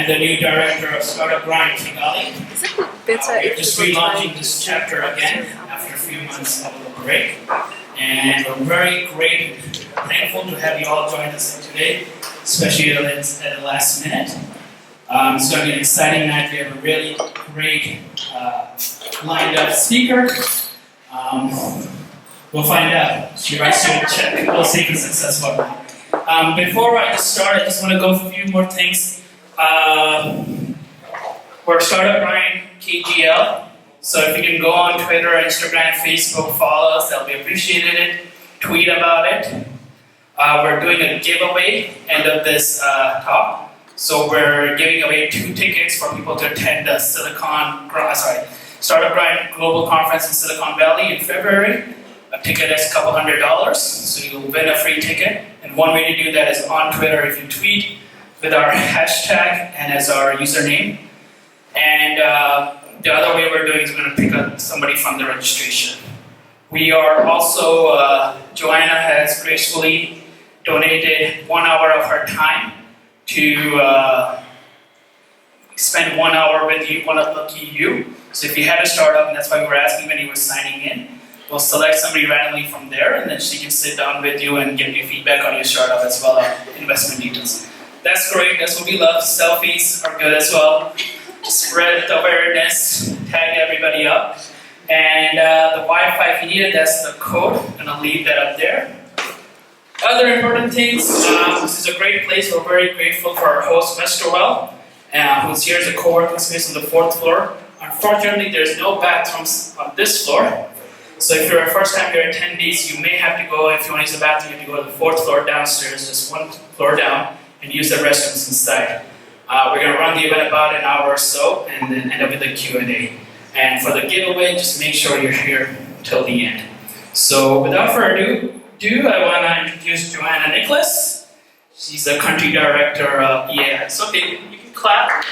I'm the new director of Startup Grind Kigali. We're just relaunching this chapter again after a few months of a break. And we're very thankful to have you all join us today, especially at the last minute. It's going to be an exciting night. We have a really great lined up speaker. We'll find out. She writes you a check. We'll see if it's successful. Before I get started, I just want to go through a few more things. We're Startup Grind KGL. So if you can go on Twitter, Instagram, Facebook, follow us, that'll be appreciated. Tweet about it. We're doing a giveaway end of this talk. So we're giving away 2 tickets for people to attend the Startup Grind Global Conference in Silicon Valley in February. A ticket is a couple $100, so you'll win a free ticket. And one way to do that is on Twitter if you tweet with our hashtag and as our username. And the other way we're doing is we're going to pick up somebody from the registration. We are also, Joanna has gracefully donated 1 hour of her time to spend 1 hour with you, one of lucky you. So if you had a startup, and that's why we were asking when you were signing in, we'll select somebody randomly from there, and then she can sit down with you and give you feedback on your startup as well as investment details. That's great, that's what we love. Selfies are good as well. Spread awareness, tag everybody up. And the Wi-Fi, if you need it, that's the code, and I'll leave that up there. Other important things, this is a great place. We're very grateful for our host, Westerwell, who's here as a co-working space on the 4th floor. Unfortunately, there's no bathrooms on this floor. So if you're a first-time here attendees, you may have to go, if you want to use the bathroom, you have to go to the 4th floor downstairs, just 1 floor down, and use the restrooms inside. We're going to run the event about an hour or so, and then end up with a Q&A. And for the giveaway, just make sure you're here till the end. So without further ado, I want to introduce Joanna Nicholas. She's the country director of EAI. So okay, you can clap.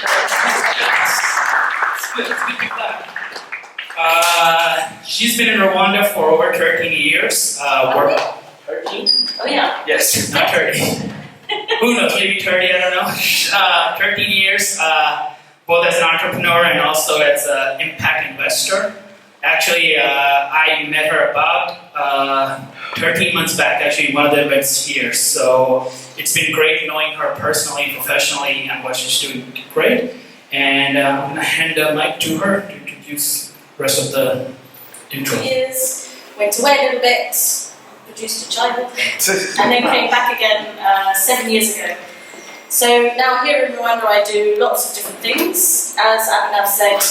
It's good to clap. She's been in Rwanda for over 13 years. 13? Oh yeah. Yes, not 30. Who knows, maybe 30, I don't know. 13 years, both as an entrepreneur and also as an impact investor. Actually, I met her about 13 months back, actually, in one of the events here. So it's been great knowing her personally, professionally, and what she's doing great. And I'm going to hand the mic to her to introduce the rest of the intro. Went away a little bit, produced a child, and then came back again 7 years ago. So now here in Rwanda I do lots of different things. As Abhinav said,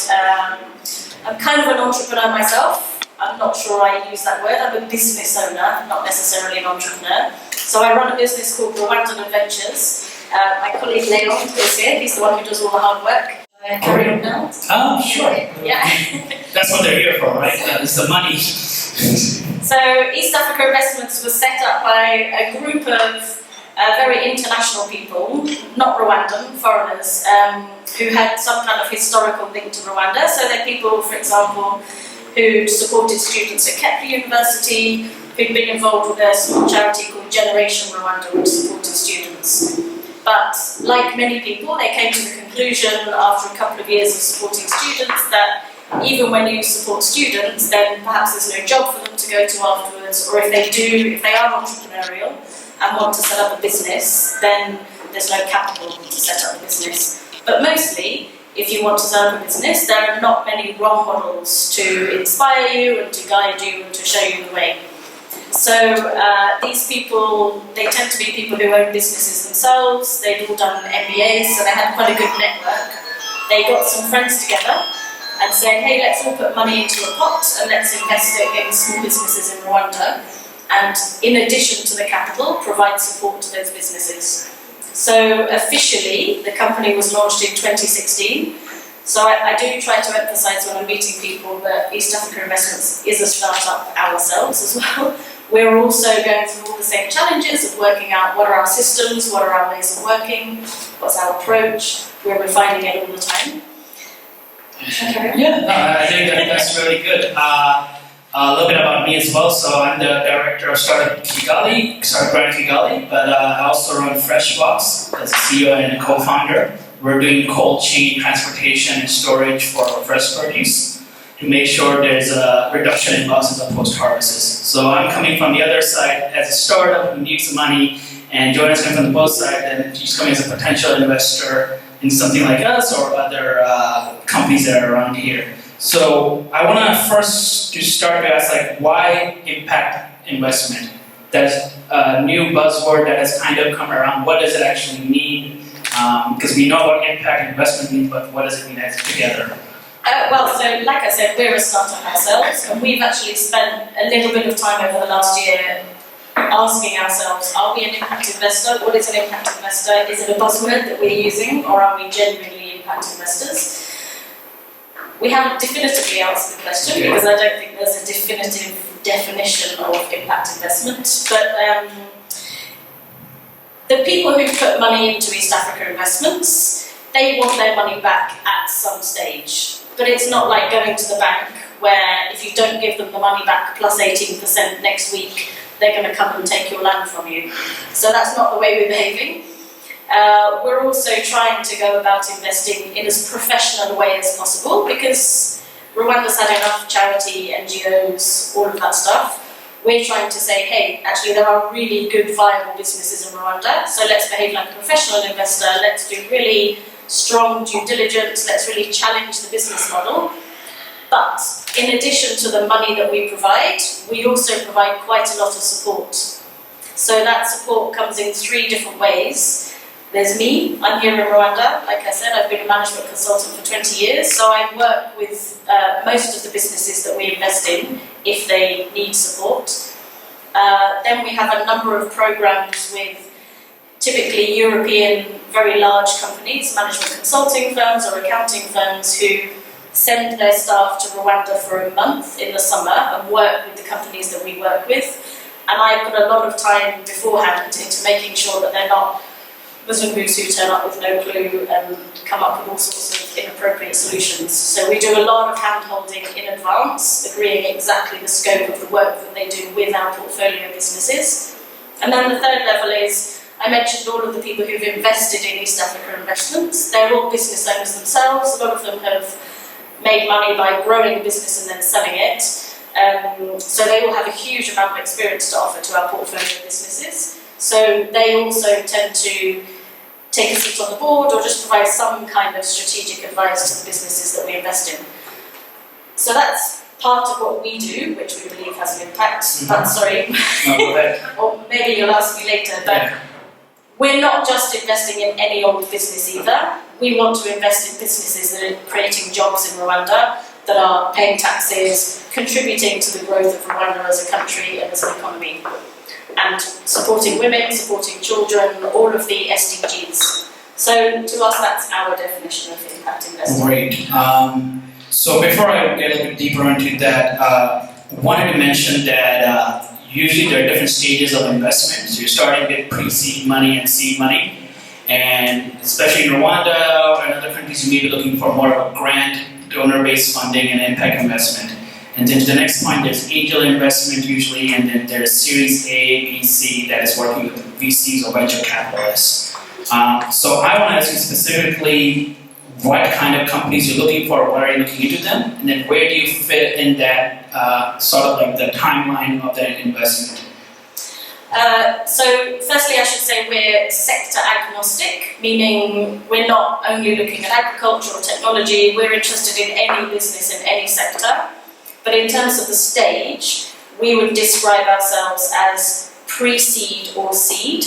I'm kind of an entrepreneur myself. I'm not sure I use that word. I'm a business owner, not necessarily an entrepreneur. So I run a business called Rwandan Adventures. My colleague Leon is here. He's the one who does all the hard work. Carry on now. Oh, sure. Yeah. That's what they're here for, right? It's the money. So East Africa Investments was set up by a group of very international people, not Rwandan, foreigners, who had some kind of historical link to Rwanda. So they're people, for example, who supported students at Kepler University, who'd been involved with a small charity called Generation Rwanda, which supported students. But like many people, they came to the conclusion after a couple of years of supporting students that even when you support students, then perhaps there's no job for them to go to afterwards, or if they are entrepreneurial and want to set up a business, then there's no capital to set up a business. But mostly, if you want to set up a business, there are not many role models to inspire you and to guide you and to show you the way. So these people, they tend to be people who own businesses themselves. They'd all done MBAs, so they had quite a good network. They got some friends together and said, hey, let's all put money into a pot and let's invest it in small businesses in Rwanda. And in addition to the capital, provide support to those businesses. So officially, the company was launched in 2016. So I do try to emphasize when I'm meeting people that East Africa Investments is a startup ourselves as well. We're also going through all the same challenges of working out what are our systems, what are our ways of working, what's our approach. We're refining it all the time. Yeah, I think that's really good. A little bit about me as well. So I'm the director of Startup Grind Kigali, but I also run Freshbox as a CEO and a co-founder. we're doing cold chain transportation and storage for fresh produce to make sure there's a reduction in losses of post-harvests. So I'm coming from the other side as a startup who needs money, and Joanna's coming from the both side, and she's coming as a potential investor in something like us or other companies that are around here. So I want to first to start to ask, like, why impact investment? That's a new buzzword that has kind of come around. What does it actually mean? Because we know what impact investment means, but what does it mean together? So like I said, we're a startup ourselves, and we've actually spent a little bit of time over the last year asking ourselves, are we an impact investor? What is an impact investor? Is it a buzzword that we're using, or are we genuinely impact investors? We haven't definitively answered the question, because I don't think there's a definitive definition of impact investment, but the people who put money into East Africa Investments, they want their money back at some stage. But it's not like going to the bank where if you don't give them the money back plus 18% next week, they're going to come and take your land from you. So that's not the way we're behaving. We're also trying to go about investing in as professional a way as possible, because Rwanda's had enough charity, NGOs, all of that stuff. We're trying to say, hey, actually there are really good viable businesses in Rwanda, so let's behave like a professional investor, let's do really strong due diligence, let's really challenge the business model. But in addition to the money that we provide, we also provide quite a lot of support. So that support comes in 3 different ways. There's me, I'm here in Rwanda. Like I said, I've been a management consultant for 20 years, so I work with most of the businesses that we invest in if they need support. Then we have a number of programs with typically European very large companies, management consulting firms or accounting firms, who send their staff to Rwanda for a month in the summer and work with the companies that we work with. And I put a lot of time beforehand into making sure that they're not Muslim groups who turn up with no clue and come up with all sorts of inappropriate solutions. So we do a lot of hand-holding in advance, agreeing exactly the scope of the work that they do with our portfolio businesses. And then the third level is, I mentioned all of the people who've invested in East Africa Investments. They're all business owners themselves. A lot of them have made money by growing a business and then selling it. So they will have a huge amount of experience to offer to our portfolio businesses. So they also tend to take a seat on the board or just provide some kind of strategic advice to the businesses that we invest in. So that's part of what we do, which we believe has an impact. But sorry, No, go ahead. or maybe you'll ask me later, but we're not just investing in any old business either. We want to invest in businesses that are creating jobs in Rwanda, that are paying taxes, contributing to the growth of Rwanda as a country and as an economy, and supporting women, supporting children, all of the SDGs. So to us, that's our definition of impact investing. Great. So before I get a little bit deeper into that, wanted to mention that usually there are different stages of investment. So you're starting with pre-seed money and seed money, and especially in Rwanda or in other countries, you may be looking for more of a grant, donor-based funding and impact investment. And then to the next point, there's angel investment usually, and then there's Series A, B, C that is working with VCs or venture capitalists. So I want to ask you specifically what kind of companies you're looking for, why are you looking into them, and then where do you fit in that sort of like the timeline of that investment? So firstly, I should say we're sector agnostic, meaning we're not only looking at agriculture or technology, we're interested in any business in any sector. But in terms of the stage, we would describe ourselves as pre-seed or seed,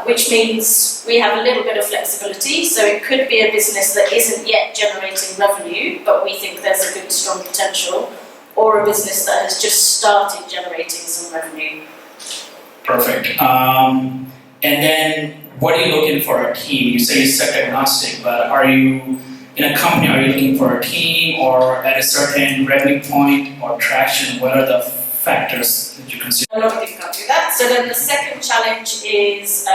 which means we have a little bit of flexibility. So it could be a business that isn't yet generating revenue, but we think there's a good, strong potential, or a business that has just started generating some revenue. Perfect. And then what are you looking for a team? You say you're sector agnostic, but are you in a company, are you looking for a team or at a certain revenue point or traction? What are the factors that you consider? A lot of people can't do that. So then the second challenge is,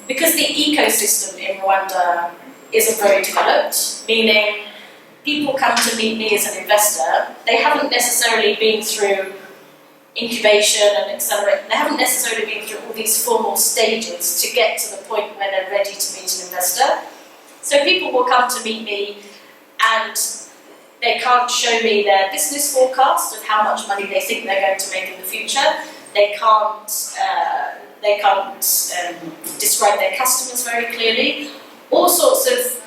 because the ecosystem in Rwanda isn't very developed, meaning people come to meet me as an investor, they haven't necessarily been through incubation and accelerate. They haven't necessarily been through all these formal stages to get to the point where they're ready to meet an investor. So people will come to meet me and they can't show me their business forecast of how much money they think they're going to make in the future. They can't describe their customers very clearly. All sorts of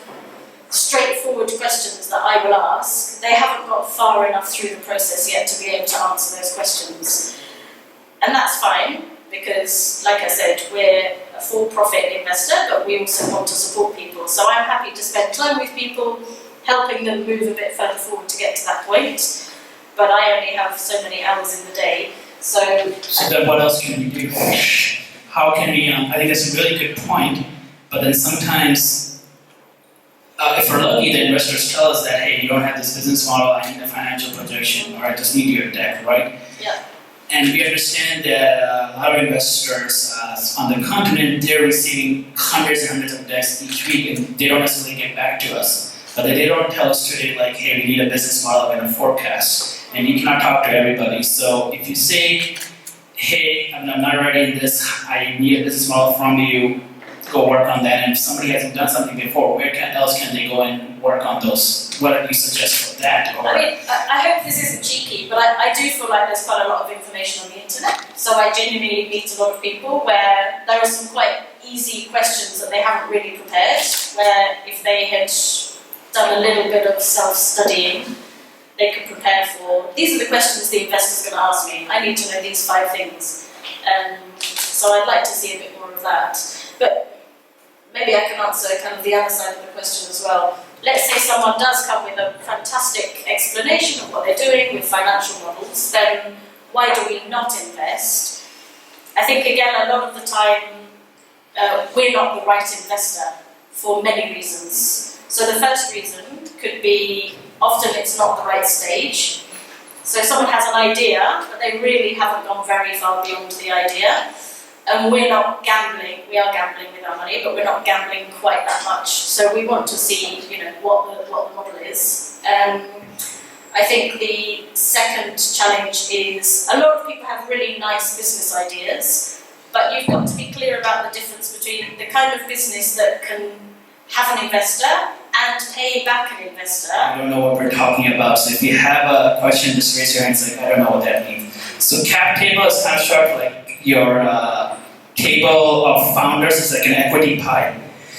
straightforward questions that I will ask. They haven't got far enough through the process yet to be able to answer those questions. And that's fine, because, like I said, we're a for-profit investor, but we also want to support people. So I'm happy to spend time with people, helping them move a bit further forward to get to that point. But I only have so many hours in the day. So then what else can we do? How can we, I think that's a really good point, but then sometimes, if we're lucky, the investors tell us that, hey, you don't have this business model, I need a financial projection, or I just need your deck, right? Yeah. And we understand that a lot of investors on the continent, they're receiving hundreds and hundreds of decks each week, and they don't necessarily get back to us. But they don't tell us today, like, hey, we need a business model and a forecast. And you cannot talk to everybody. So if you say, hey, I'm not ready in this, I need a business model from you, go work on that. And if somebody hasn't done something before, where else can they go and work on those? What do you suggest for that? Or I mean, I hope this isn't cheeky, but I do feel like there's quite a lot of information on the internet. So I genuinely meet a lot of people where there are some quite easy questions that they haven't really prepared, where if they had done a little bit of self-studying, they could prepare for, these are the questions the investor's going to ask me. I need to know these 5 things. So I'd like to see a bit more of that. But maybe I can answer kind of the other side of the question as well. Let's say someone does come with a fantastic explanation of what they're doing with financial models, then why do we not invest? I think, again, a lot of the time, we're not the right investor for many reasons. So the first reason could be often it's not the right stage. So someone has an idea, but they really haven't gone very far beyond the idea. And we're not gambling, we are gambling with our money, but we're not gambling quite that much. So we want to see, what the model is. I think the second challenge is a lot of people have really nice business ideas, but you've got to be clear about the difference between the kind of business that can have an investor and pay back an investor. I don't know what we're talking about, so if you have a question, just raise your hand. Like, I don't know what that means. So cap table is kind of short, like your table of founders is like an equity pie.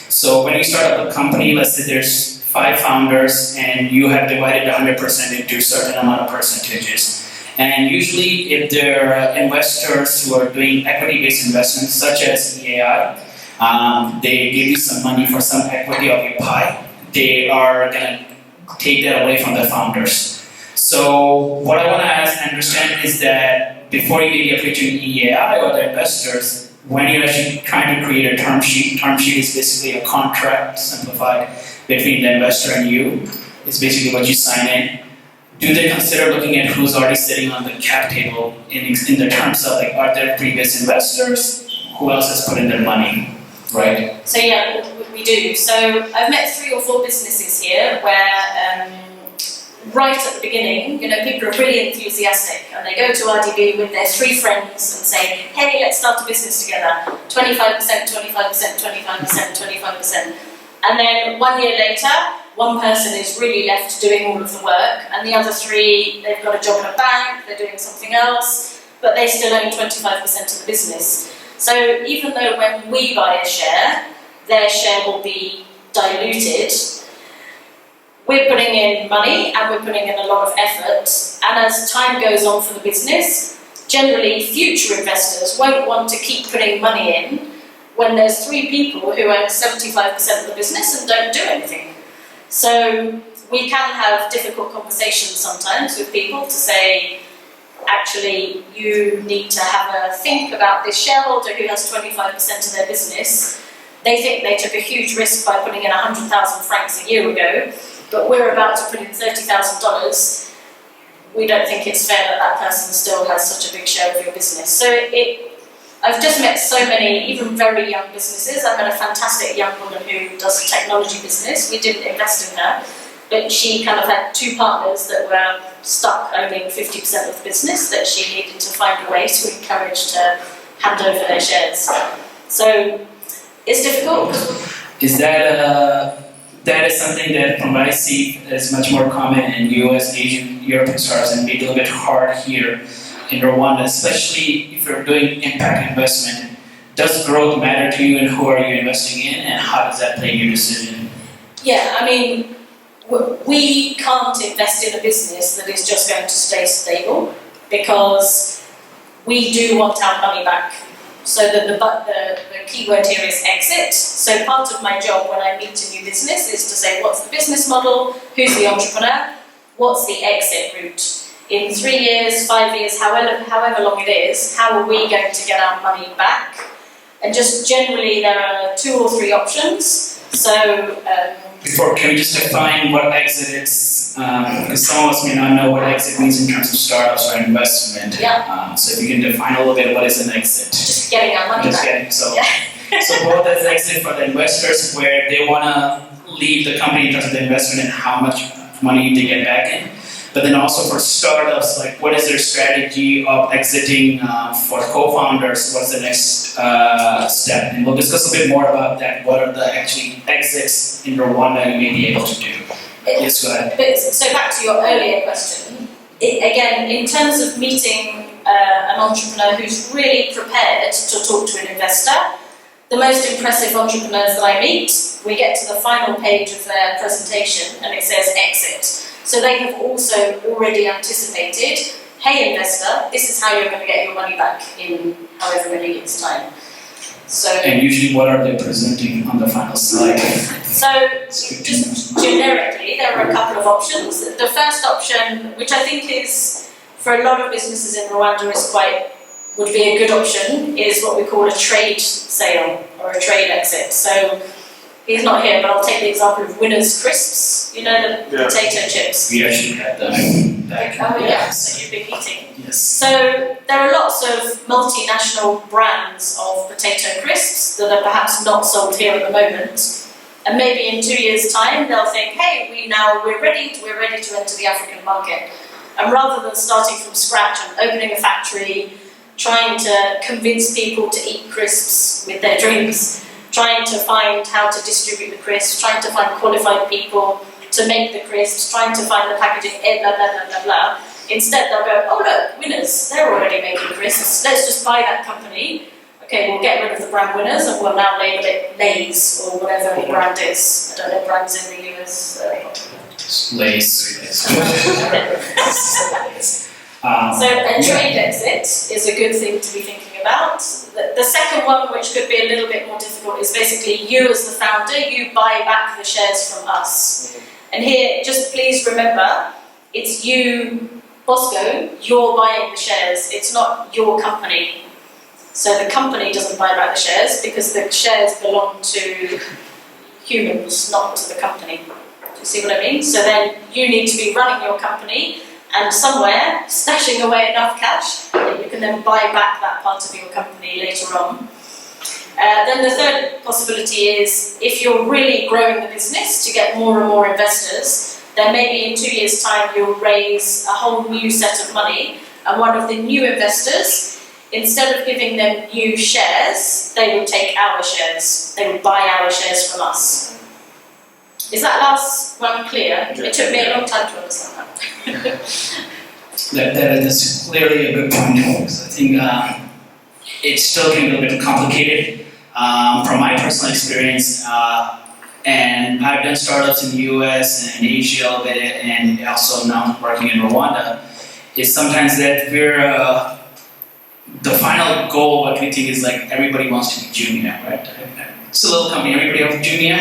So when you start up a company, let's say there's 5 founders and you have divided 100% into a certain amount of percentages. And usually if they're investors who are doing equity-based investments, such as EAI, they give you some money for some equity of your pie. They are going to take that away from the founders. So what I want to understand is that before you get pitching EAI or the investors, when you're actually trying to create a term sheet is basically a contract simplified between the investor and you. It's basically what you sign in. Do they consider looking at who's already sitting on the cap table in the terms of, like, are there previous investors? Who else has put in their money? Right? So yeah, we do. So I've met 3 or 4 businesses here where right at the beginning, people are really enthusiastic and they go to RDB with their 3 friends and say, hey, let's start a business together. 25%, 25%, 25%, 25%. And then 1 year later, one person is really left doing all of the work and the other 3, they've got a job in a bank, they're doing something else, but they still own 25% of the business. So even though when we buy a share, their share will be diluted, we're putting in money and we're putting in a lot of effort, and as time goes on for the business, generally future investors won't want to keep putting money in when there's 3 people who own 75% of the business and don't do anything. So we can have difficult conversations sometimes with people to say, actually, you need to have a think about this shareholder who has 25% of their business. They think they took a huge risk by putting in 100,000 francs a year ago, but we're about to put in $30,000. We don't think it's fair that that person still has such a big share of your business. So I've just met so many, even very young businesses. I met a fantastic young woman who does a technology business. We didn't invest in her. but she kind of had two partners that were stuck owning 50% of the business that she needed to find a way to encourage to hand over their shares. So it's difficult. Is that is something that from what I see is much more common in US, Asian, European startups and maybe a little bit hard here in Rwanda, especially if you're doing impact investment. Does growth matter to you and who are you investing in and how does that play in your decision? Yeah, I mean, we can't invest in a business that is just going to stay stable because we do want our money back. So the key word here is exit. So part of my job when I meet a new business is to say, what's the business model? Who's the entrepreneur? What's the exit route? In 3 years, 5 years, however long it is, how are we going to get our money back? And just generally, there are 2 or 3 options. So before, can we just define what exit is? Because some of us may not know what exit means in terms of startups or investment. Yeah. So if you can define a little bit what is an exit. Just getting our money back. So both as exit for the investors where they want to leave the company in terms of the investment and how much money they get back in. But then also for startups, like what is their strategy of exiting for co-founders? What's the next step? And we'll discuss a bit more about that. What are the actually exits in Rwanda you may be able to do? Yes, go ahead. But, so back to your earlier question, again, in terms of meeting an entrepreneur who's really prepared to talk to an investor, the most impressive entrepreneurs that I meet, we get to the final page of their presentation and it says exit. So they have also already anticipated, hey investor, this is how you're going to get your money back in however many years' time. So, and usually what are they presenting on the final slide? So just generically, there are a couple of options. The first option, which I think is, for a lot of businesses in Rwanda would be a good option, is what we call a trade sale or a trade exit. So he's not here, but I'll take the example of Winners Crisps. You know, the potato chips. We actually had them back. Oh yeah, so you've been eating. Yes. So there are lots of multinational brands of potato crisps that are perhaps not sold here at the moment. And maybe in 2 years' time they'll think, hey, we're ready to enter the African market. And rather than starting from scratch and opening a factory, trying to convince people to eat crisps with their drinks, trying to find how to distribute the crisps, trying to find qualified people to make the crisps, trying to find the packaging, blah, blah, blah, blah, blah. Instead, they'll go, oh look, Winners, they're already making crisps. Let's just buy that company. Okay, we'll get rid of the brand Winners and we'll now label it Lay's or whatever the brand is. I don't know brands in the US. Lay's. So a trade exit is a good thing to be thinking about. The second one, which could be a little bit more difficult, is basically you as the founder, you buy back the shares from us. And here, just please remember, it's you, Bosco, you're buying the shares, it's not your company. So the company doesn't buy back the shares because the shares belong to humans, not to the company. Do you see what I mean? So then you need to be running your company and somewhere stashing away enough cash that you can then buy back that part of your company later on. Then the third possibility is if you're really growing the business to get more and more investors, then maybe in 2 years' time you'll raise a whole new set of money and one of the new investors, instead of giving them new shares, they would take our shares. They would buy our shares from us. Is that last one clear? It took me a long time to understand that. That is clearly a good point, because I think it's still getting a little bit complicated. From my personal experience, and I've done startups in the US and Asia a little bit, and also now working in Rwanda, is sometimes that we're the final goal, what we think is like everybody wants to be junior, right? It's a little company, everybody else junior?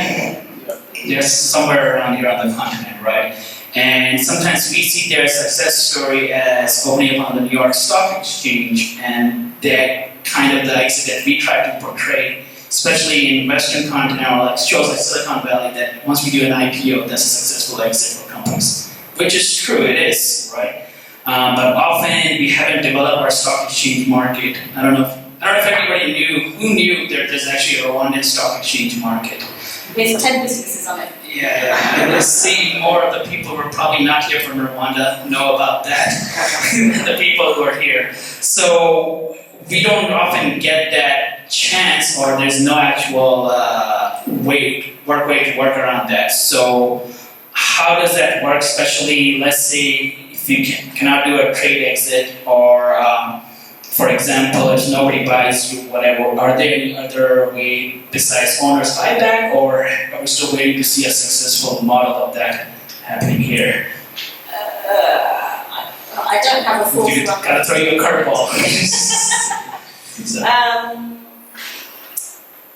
There's somewhere around here on the continent, right? And sometimes we see their success story as opening up on the New York Stock Exchange, and that kind of the exit that we try to portray, especially in Western continent or like shows like Silicon Valley, that once we do an IPO, that's a successful exit for companies. Which is true, it is, right? But often we haven't developed our stock exchange market. I don't know if everybody knew, who knew there's actually a Rwandan stock exchange market. With 10 businesses on it. Yeah. And let's see more of the people who are probably not here from Rwanda know about that. The people who are here. So we don't often get that chance, or there's no actual way to work around that. So how does that work? Especially, let's say, if you cannot do a trade exit, or for example, if nobody buys you, whatever, are there any other way besides owner's buyback, or are we still waiting to see a successful model of that happening here? I don't have a full Gotta throw you a curveball. So.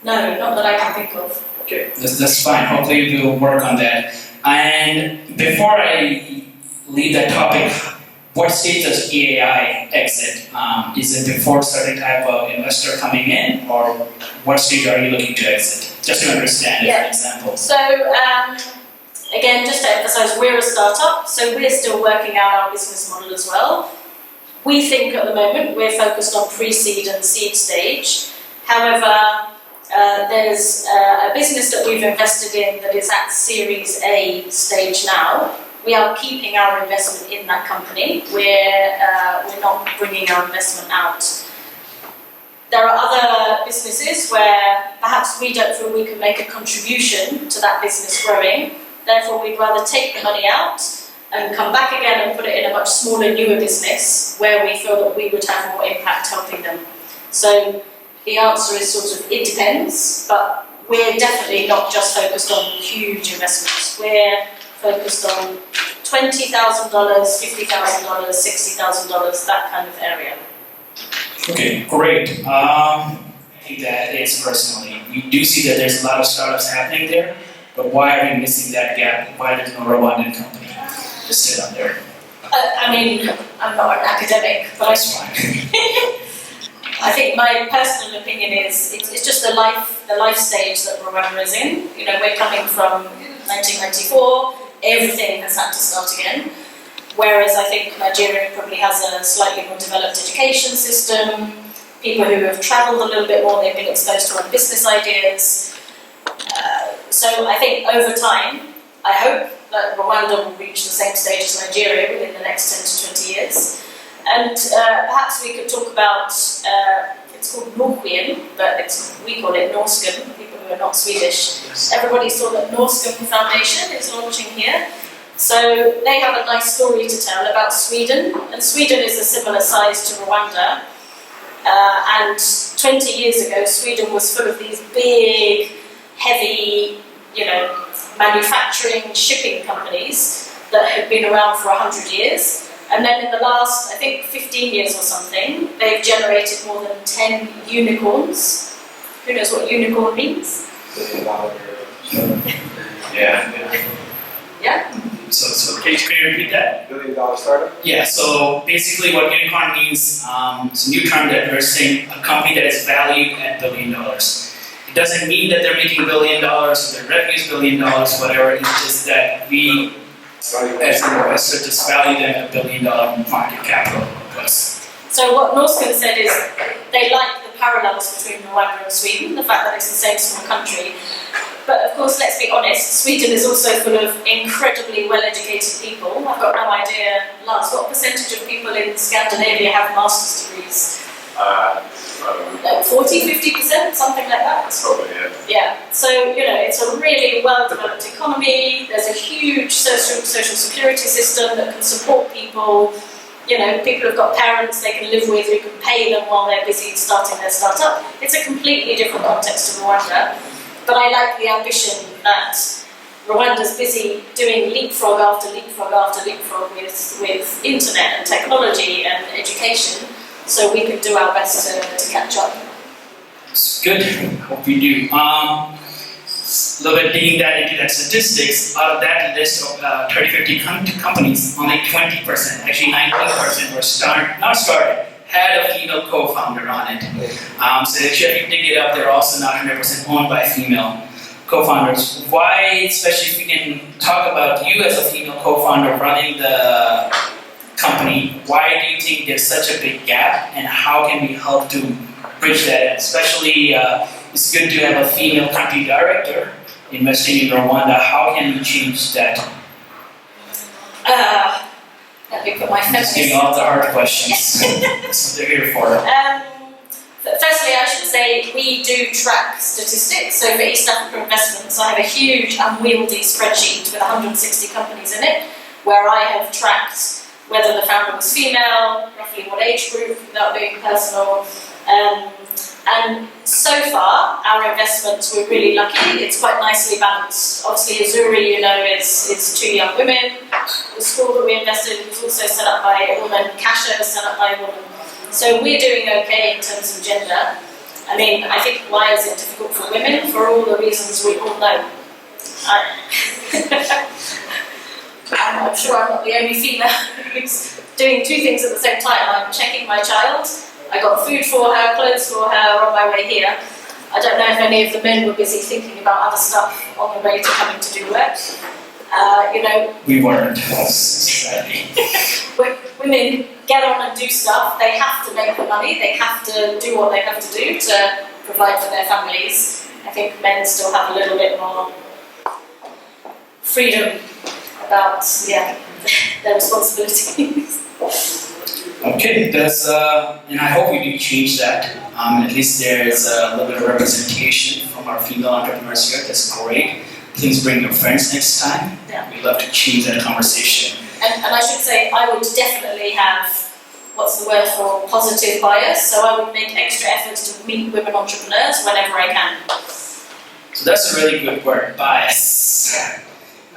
No, not that I can think of. Okay, that's fine. Hopefully we'll work on that. And before I leave that topic, what stage does EAI exit? Is it before certain type of investor coming in, or what stage are you looking to exit? Just to understand, for example. So, again, just to emphasize, we're a startup, so we're still working out our business model as well. We think at the moment we're focused on pre-seed and seed stage. However, there's a business that we've invested in that is at Series A stage now. We are keeping our investment in that company. We're not bringing our investment out. There are other businesses where perhaps we don't feel we can make a contribution to that business growing. Therefore, we'd rather take the money out and come back again and put it in a much smaller, newer business where we feel that we would have more impact helping them. So the answer is sort of, it depends, but we're definitely not just focused on huge investments. We're focused on $20,000, $50,000, $60,000, that kind of area. Okay, great. I think that is personally. We do see that there's a lot of startups happening there, but why are we missing that gap? Why there's no Rwandan company just sit on there? I mean, I'm not an academic, but that's fine. I think my personal opinion is it's just the life stage that Rwanda is in. You know, we're coming from 1994. Everything has had to start again. Whereas I think Nigeria probably has a slightly more developed education system, people who have travelled a little bit more, they've been exposed to other business ideas. So I think over time, I hope that Rwanda will reach the same stage as Nigeria within the next 10 to 20 years. And perhaps we could talk about, it's called Norquien, but we call it Norsken, people who are not Swedish. Yes. Everybody saw that Norsken Foundation is launching here. So they have a nice story to tell about Sweden, and Sweden is a similar size to Rwanda. And 20 years ago, Sweden was full of these big, heavy, manufacturing, shipping companies that had been around for 100 years. And then in the last, I think, 15 years or something, they've generated more than 10 unicorns. Who knows what unicorn means? Yeah? So can you repeat that? $1 billion startup? Yeah, so basically what unicorn means, it's a new term that we're saying a company that is valued at $1 billion. It doesn't mean that they're making $1 billion, or their revenue is $1 billion, whatever. It's just that we, as an investor, just value them at $1 billion market capital. So what Norsken said is they like the parallels between Rwanda and Sweden, the fact that it's the same small country. But of course, let's be honest, Sweden is also full of incredibly well-educated people. I've got no idea, Lars, what percentage of people in Scandinavia have master's degrees? 40, 50%, something like that? Probably, yeah. Yeah, so, it's a really well-developed economy. There's a huge social security system that can support people. People who've got parents they can live with, who can pay them while they're busy starting their startup. It's a completely different context to Rwanda. But I like the ambition that Rwanda's busy doing leapfrog after leapfrog after leapfrog with internet and technology and education, so we can do our best to catch up. It's good. Hope we do. A little bit digging that into that statistics, out of that list of 30-50 companies, only 20%, actually 19% were not started, had a female co-founder on it. So actually, if you dig it up, they're also not 100% owned by female co-founders. Why, especially if we can talk about you as a female co-founder running the company, why do you think there's such a big gap, and how can we help to bridge that? Especially, it's good to have a female country director, investing in Rwanda. How can we change that? Let me put my Just giving all the hard questions. That's what they're here for. Firstly, I should say we do track statistics. So for East Africa Investments, I have a huge unwieldy spreadsheet with 160 companies in it, where I have tracked whether the founder was female, roughly what age group, without being personal. And so far, our investments, we're really lucky. It's quite nicely balanced. Obviously, Azuri, is two young women. The school that we invested in was also set up by a woman. Kasha was set up by a woman. So we're doing okay in terms of gender. I mean, I think why is it difficult for women? For all the reasons we all know. I'm sure I'm not the only female who's doing two things at the same time. I'm checking my child. I got food for her, clothes for her on my way here. I don't know if any of the men were busy thinking about other stuff on the way to coming to do work. We weren't. Sadly. Women get on and do stuff. They have to make the money. They have to do what they have to do to provide for their families. I think men still have a little bit more freedom about their responsibilities. Okay, and I hope we do change that. At least there is a little bit of representation from our female entrepreneurs here. That's great. Please bring your friends next time. Yeah. We'd love to change that conversation. And I should say, I would definitely have, what's the word for positive bias? So I would make extra efforts to meet women entrepreneurs whenever I can. So that's a really good word, bias.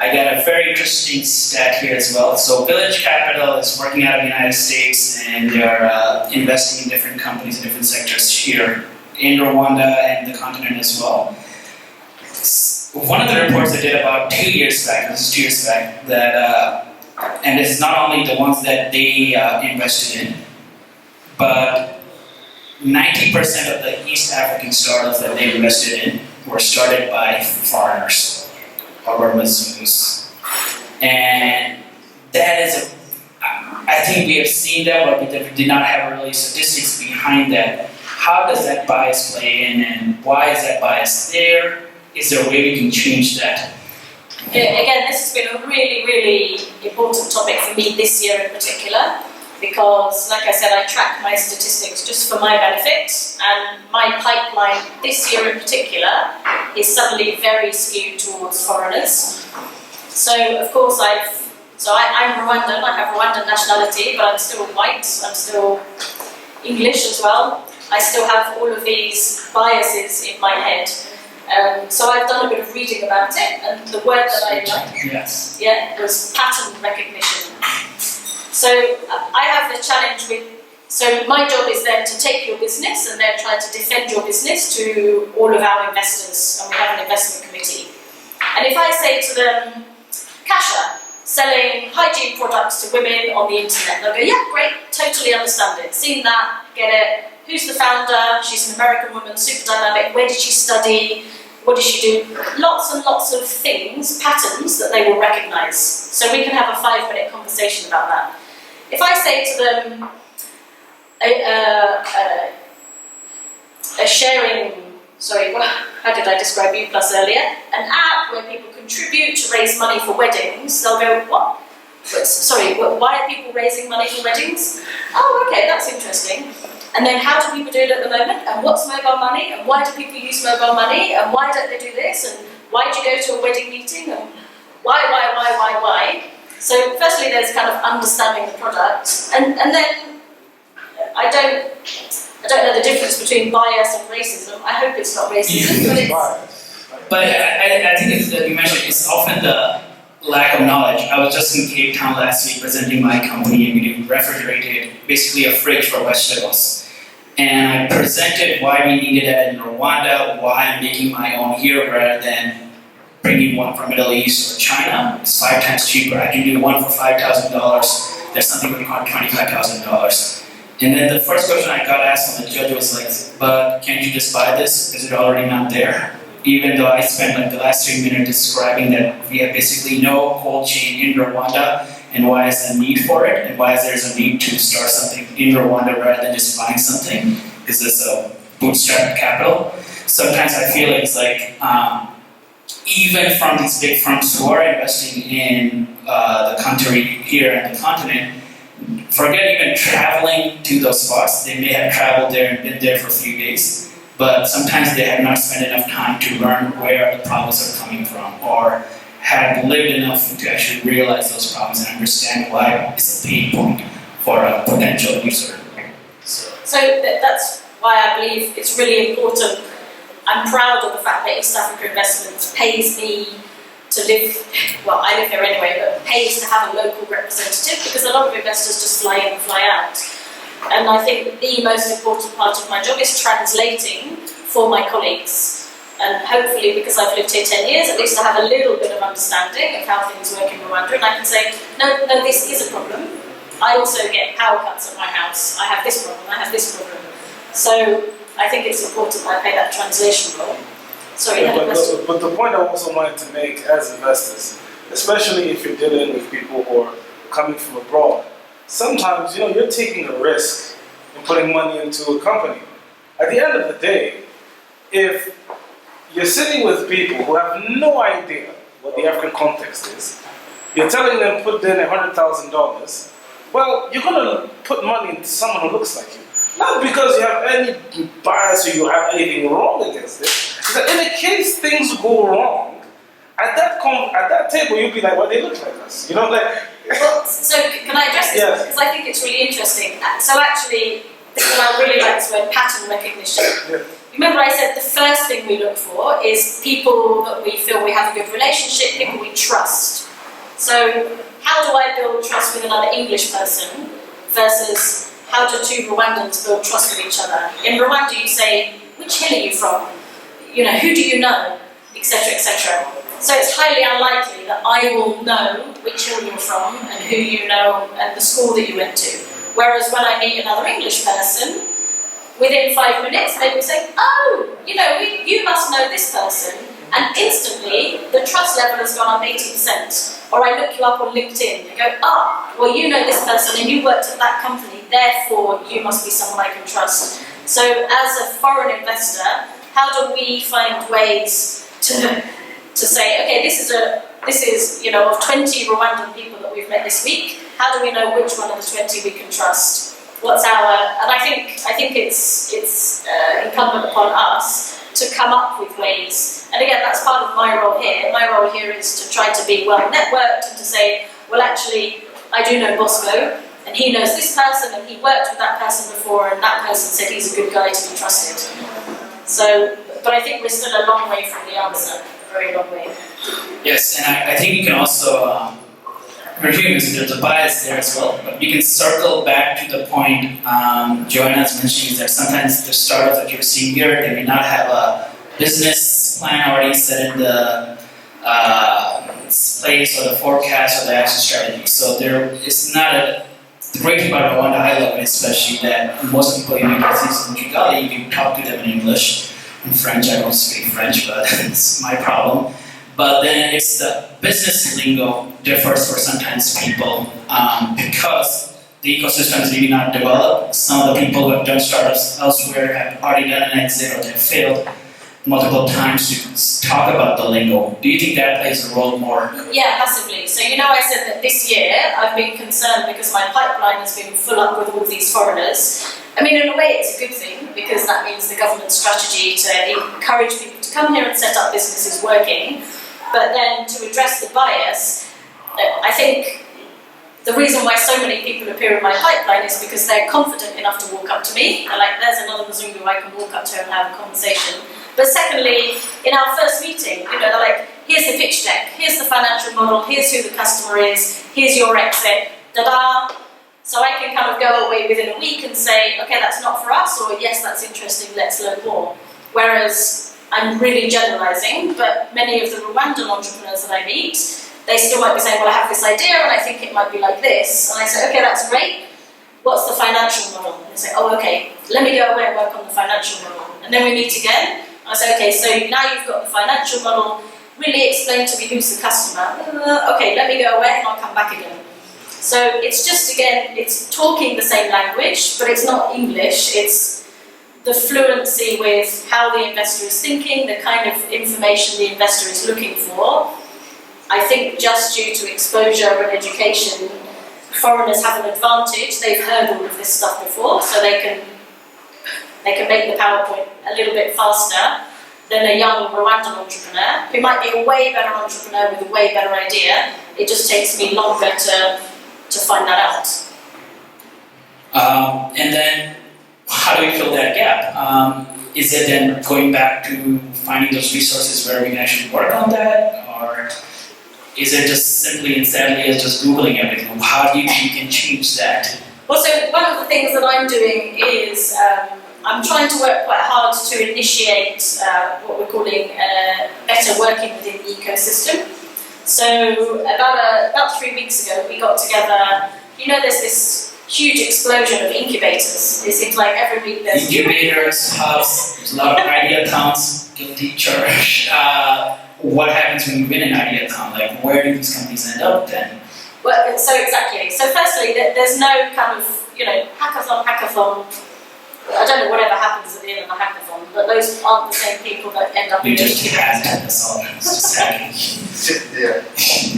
I got a very interesting stat here as well. So Village Capital is working out of the United States, and they're investing in different companies in different sectors here in Rwanda and the continent as well. One of the reports they did about 2 years back, that, and it's not only the ones that they invested in, but 90% of the East African startups that they invested in were started by foreigners or Muslims. And that is I think we have seen that, but we did not have really statistics behind that. How does that bias play in, and why is that bias there? Is there a way we can change that? Yeah, again, this has been a really, really important topic for me this year in particular, because, like I said, I track my statistics just for my benefit, and my pipeline this year in particular is suddenly very skewed towards foreigners. So, of course, I'm Rwandan, I have Rwandan nationality, but I'm still white, I'm still English as well. I still have all of these biases in my head. So I've done a bit of reading about it, and the word that I liked was pattern recognition. So I have a challenge with, so my job is then to take your business and then try to defend your business to all of our investors, and we have an investment committee. And if I say to them, Kasha, selling hygiene products to women on the internet, they'll go, yeah, great, totally understand it, seen that, get it. Who's the founder? She's an American woman, super dynamic. Where did she study? What did she do? Lots and lots of things, patterns that they will recognise. So we can have a 5-minute conversation about that. If I say to them, a sharing, how did I describe U+ earlier? An app where people contribute to raise money for weddings, they'll go, what? Why are people raising money for weddings? Oh, okay, that's interesting. And then how do people do it at the moment? And what's mobile money? And why do people use mobile money? And why don't they do this? And why do you go to a wedding meeting? And why? So firstly, there's kind of understanding the product. And then I don't know the difference between bias and racism. I hope it's not racism, but it's... But I think it's that you mentioned, it's often the lack of knowledge. I was just in Cape Town last week presenting my company, and we do refrigerated, basically a fridge for vegetables. And I presented why we needed that in Rwanda, why I'm making my own here rather than bringing one from Middle East or China. It's 5 times cheaper. I can do one for $5,000. There's something going to cost $25,000. And then the first question I got asked from the judge was like, but can't you just buy this? Is it already not there? Even though I spent like the last 3 minutes describing that we have basically no cold chain in Rwanda, and why is there a need for it, and why is there a need to start something in Rwanda rather than just buying something, because it's a bootstrap capital. Sometimes I feel it's like even from these big firms who are investing in the country here and the continent, forget even traveling to those spots. They may have traveled there and been there for a few days, but sometimes they have not spent enough time to learn where the problems are coming from, or have lived enough to actually realize those problems and understand why it's a pain point for a potential user. So that's why I believe it's really important. I'm proud of the fact that East Africa Investments pays me to live, well, I live here anyway, but pays to have a local representative, because a lot of investors just fly in and fly out. And I think the most important part of my job is translating for my colleagues. And hopefully, because I've lived here 10 years, at least I have a little bit of understanding of how things work in Rwanda, and I can say, no, this is a problem. I also get power cuts at my house. I have this problem, I have this problem. So I think it's important that I play that translation role. Sorry, you had a question? But the point I also wanted to make as investors, especially if you're dealing with people who are coming from abroad, sometimes you're taking a risk in putting money into a company. At the end of the day, if you're sitting with people who have no idea what the African context is, you're telling them put in $100,000, well, you're going to put money into someone who looks like you. Not because you have any bias or you have anything wrong against it. Because in the case things go wrong, at that table you'll be like, well, they look like us. Well, so can I address this? Yes. Because I think it's really interesting. So actually, what I really like is word pattern recognition. Yeah. Remember I said the first thing we look for is people that we feel we have a good relationship, people we trust. So how do I build trust with another English person versus how do two Rwandans build trust with each other? In Rwanda you say, which hill are you from? Who do you know? Etc., etc. So it's highly unlikely that I will know which hill you're from and who you know and the school that you went to. Whereas when I meet another English person, within 5 minutes they will say, oh, you must know this person. And instantly, the trust level has gone up 80%. Or I look you up on LinkedIn and go, well, you know this person and you worked at that company, therefore you must be someone I can trust. So as a foreign investor, how do we find ways to say, okay, this is of 20 Rwandan people that we've met this week, how do we know which one of the 20 we can trust? And I think it's incumbent upon us to come up with ways. And again, that's part of my role here. My role here is to try to be well networked and to say, well, actually, I do know Bosco, and he knows this person, and he worked with that person before, and that person said he's a good guy to be trusted. So, but I think we're still a long way from the answer, a very long way. Yes, and I think you can also, we're humans, there's a bias there as well, but you can circle back to the point Joanna's mentioning, that sometimes the startups that you're seeing here, they may not have a business plan already set in the place or the forecast or the action strategy. So the great thing about Rwanda, I love it especially, that most people in universities in Kigali, you can talk to them in English. In French, I don't speak French, but it's my problem. But then it's the business lingo differs for sometimes people because the ecosystem is maybe not developed. Some of the people who have done startups elsewhere have already done an exit or they've failed multiple times to talk about the lingo. Do you think that plays a role more? Yeah, massively. So I said that this year I've been concerned because my pipeline has been full up with all these foreigners. I mean, in a way it's a good thing because that means the government's strategy to encourage people to come here and set up businesses is working. But then to address the bias, I think the reason why so many people appear in my pipeline is because they're confident enough to walk up to me. They're like, there's another Mzungu I can walk up to and have a conversation. But secondly, in our first meeting, they're like, here's the pitch deck, here's the financial model, here's who the customer is, here's your exit, da-da. So I can kind of go away within a week and say, okay, that's not for us, or yes, that's interesting, let's learn more. Whereas I'm really generalizing, but many of the Rwandan entrepreneurs that I meet, they still might be saying, well, I have this idea and I think it might be like this. And I say, okay, that's great. What's the financial model? And they say, oh, okay, let me go away and work on the financial model. And then we meet again. I say, okay, so now you've got the financial model, really explain to me who's the customer. Okay, let me go away and I'll come back again. So it's just, again, it's talking the same language, but it's not English, it's the fluency with how the investor is thinking, the kind of information the investor is looking for. I think just due to exposure and education, foreigners have an advantage. They've heard all of this stuff before, so they can make the PowerPoint a little bit faster than a young Rwandan entrepreneur, who might be a way better entrepreneur with a way better idea. It just takes me longer to find that out. And then, how do we fill that gap? Is it then going back to finding those resources where we can actually work on that? Or is it just simply and sadly as just Googling everything? How do you think you can change that? Well, so one of the things that I'm doing is I'm trying to work quite hard to initiate what we're calling better working within the ecosystem. So about 3 weeks ago, we got together. There's this huge explosion of incubators. It seems like every week there's incubators, hubs, there's a lot of idea towns, guilty church. What happens when you win an idea town? Like, where do these companies end up then? Well, so exactly. So firstly, there's no kind of, hackathon. I don't know whatever happens at the end of a hackathon, but those aren't the same people that end up in the incubator. That's all. It's just happening.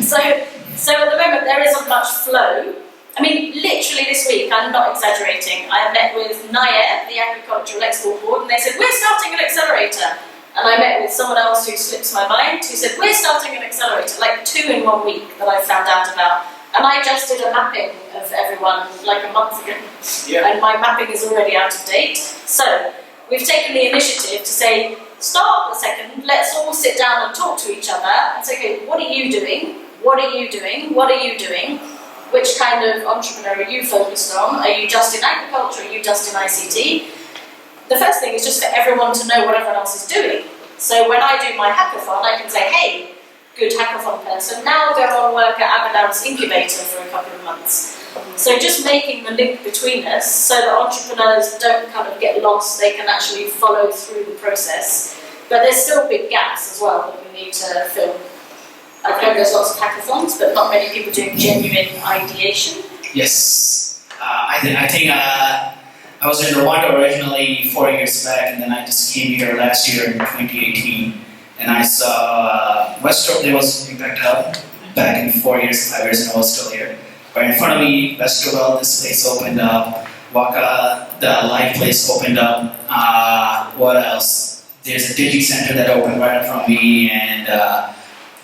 So at the moment, there isn't much flow. I mean, literally this week, I'm not exaggerating, I met with NIAIR, the Agricultural Export Board, and they said, we're starting an accelerator. And I met with someone else who slips my mind, who said, we're starting an accelerator, like 2 in 1 week that I found out about. And I just did a mapping of everyone like a month ago. Yeah. And my mapping is already out of date. So we've taken the initiative to say, stop a second, let's all sit down and talk to each other and say, okay, what are you doing? What are you doing? What are you doing? Which kind of entrepreneur are you focused on? Are you just in agriculture? Are you just in ICT? The first thing is just for everyone to know what everyone else is doing. So when I do my hackathon, I can say, hey, good hackathon person, now go and work at Aberdeen's incubator for a couple of months. So just making the link between us so that entrepreneurs don't kind of get lost, they can actually follow through the process. But there's still big gaps as well that we need to fill. I know there's lots of hackathons, but not many people doing genuine ideation. Yes. I think I was in Rwanda originally 4 years back, and then I just came here last year in 2018. And I saw Westerville, there was Impact Hub back in 5 years, and I was still here. But in front of me, Westerville, this place opened up. Waka, the live place opened up. What else? There's a Digi Center that opened right in front of me, and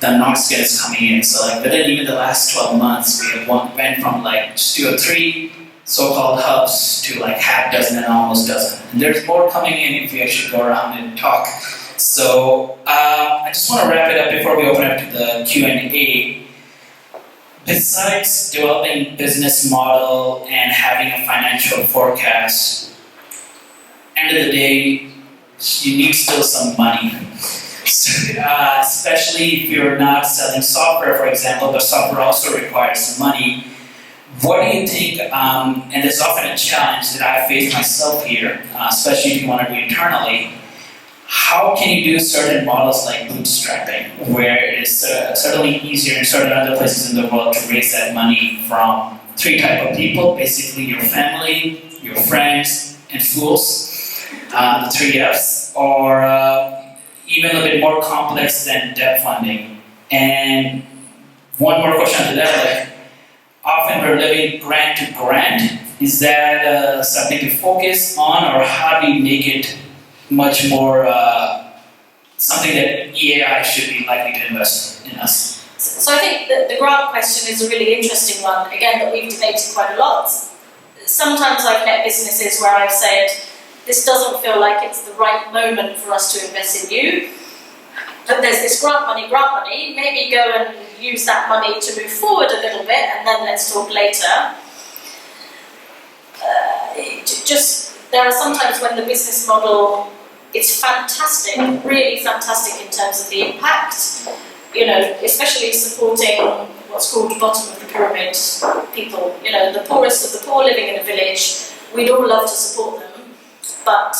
the Knox is coming in. So like within even the last 12 months, we have went from like 2 or 3 so-called hubs to like half dozen and almost dozen. And there's more coming in if we actually go around and talk. So I just want to wrap it up before we open up to the Q&A. Besides developing business model and having a financial forecast, end of the day, you need still some money. Especially if you're not selling software, for example, but software also requires some money. What do you think, and there's often a challenge that I face myself here, especially if you want to do internally, how can you do certain models like bootstrapping, where it's certainly easier in certain other places in the world to raise that money from 3 types of people, basically your family, your friends, and fools, the 3 Fs, or even a bit more complex than debt funding. And one more question to that, like, often we're living grant to grant. Is that something to focus on, or how do you make it much more something that EAI should be likely to invest in us? So I think that the grant question is a really interesting one, again, that we've debated quite a lot. Sometimes I've met businesses where I've said, this doesn't feel like it's the right moment for us to invest in you. But there's this grant money, maybe go and use that money to move forward a little bit, and then let's talk later. There are sometimes when the business model is fantastic, really fantastic in terms of the impact, especially supporting what's called bottom of the pyramid people, the poorest of the poor living in a village. We'd all love to support them. But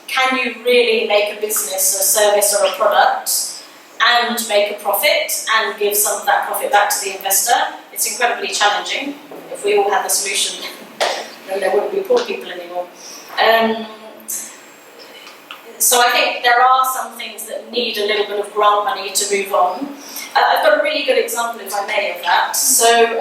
can you really make a business, a service or a product and make a profit and give some of that profit back to the investor? It's incredibly challenging. If we all had the solution, then there wouldn't be poor people anymore. So I think there are some things that need a little bit of grant money to move on. I've got a really good example, if I may, of that. So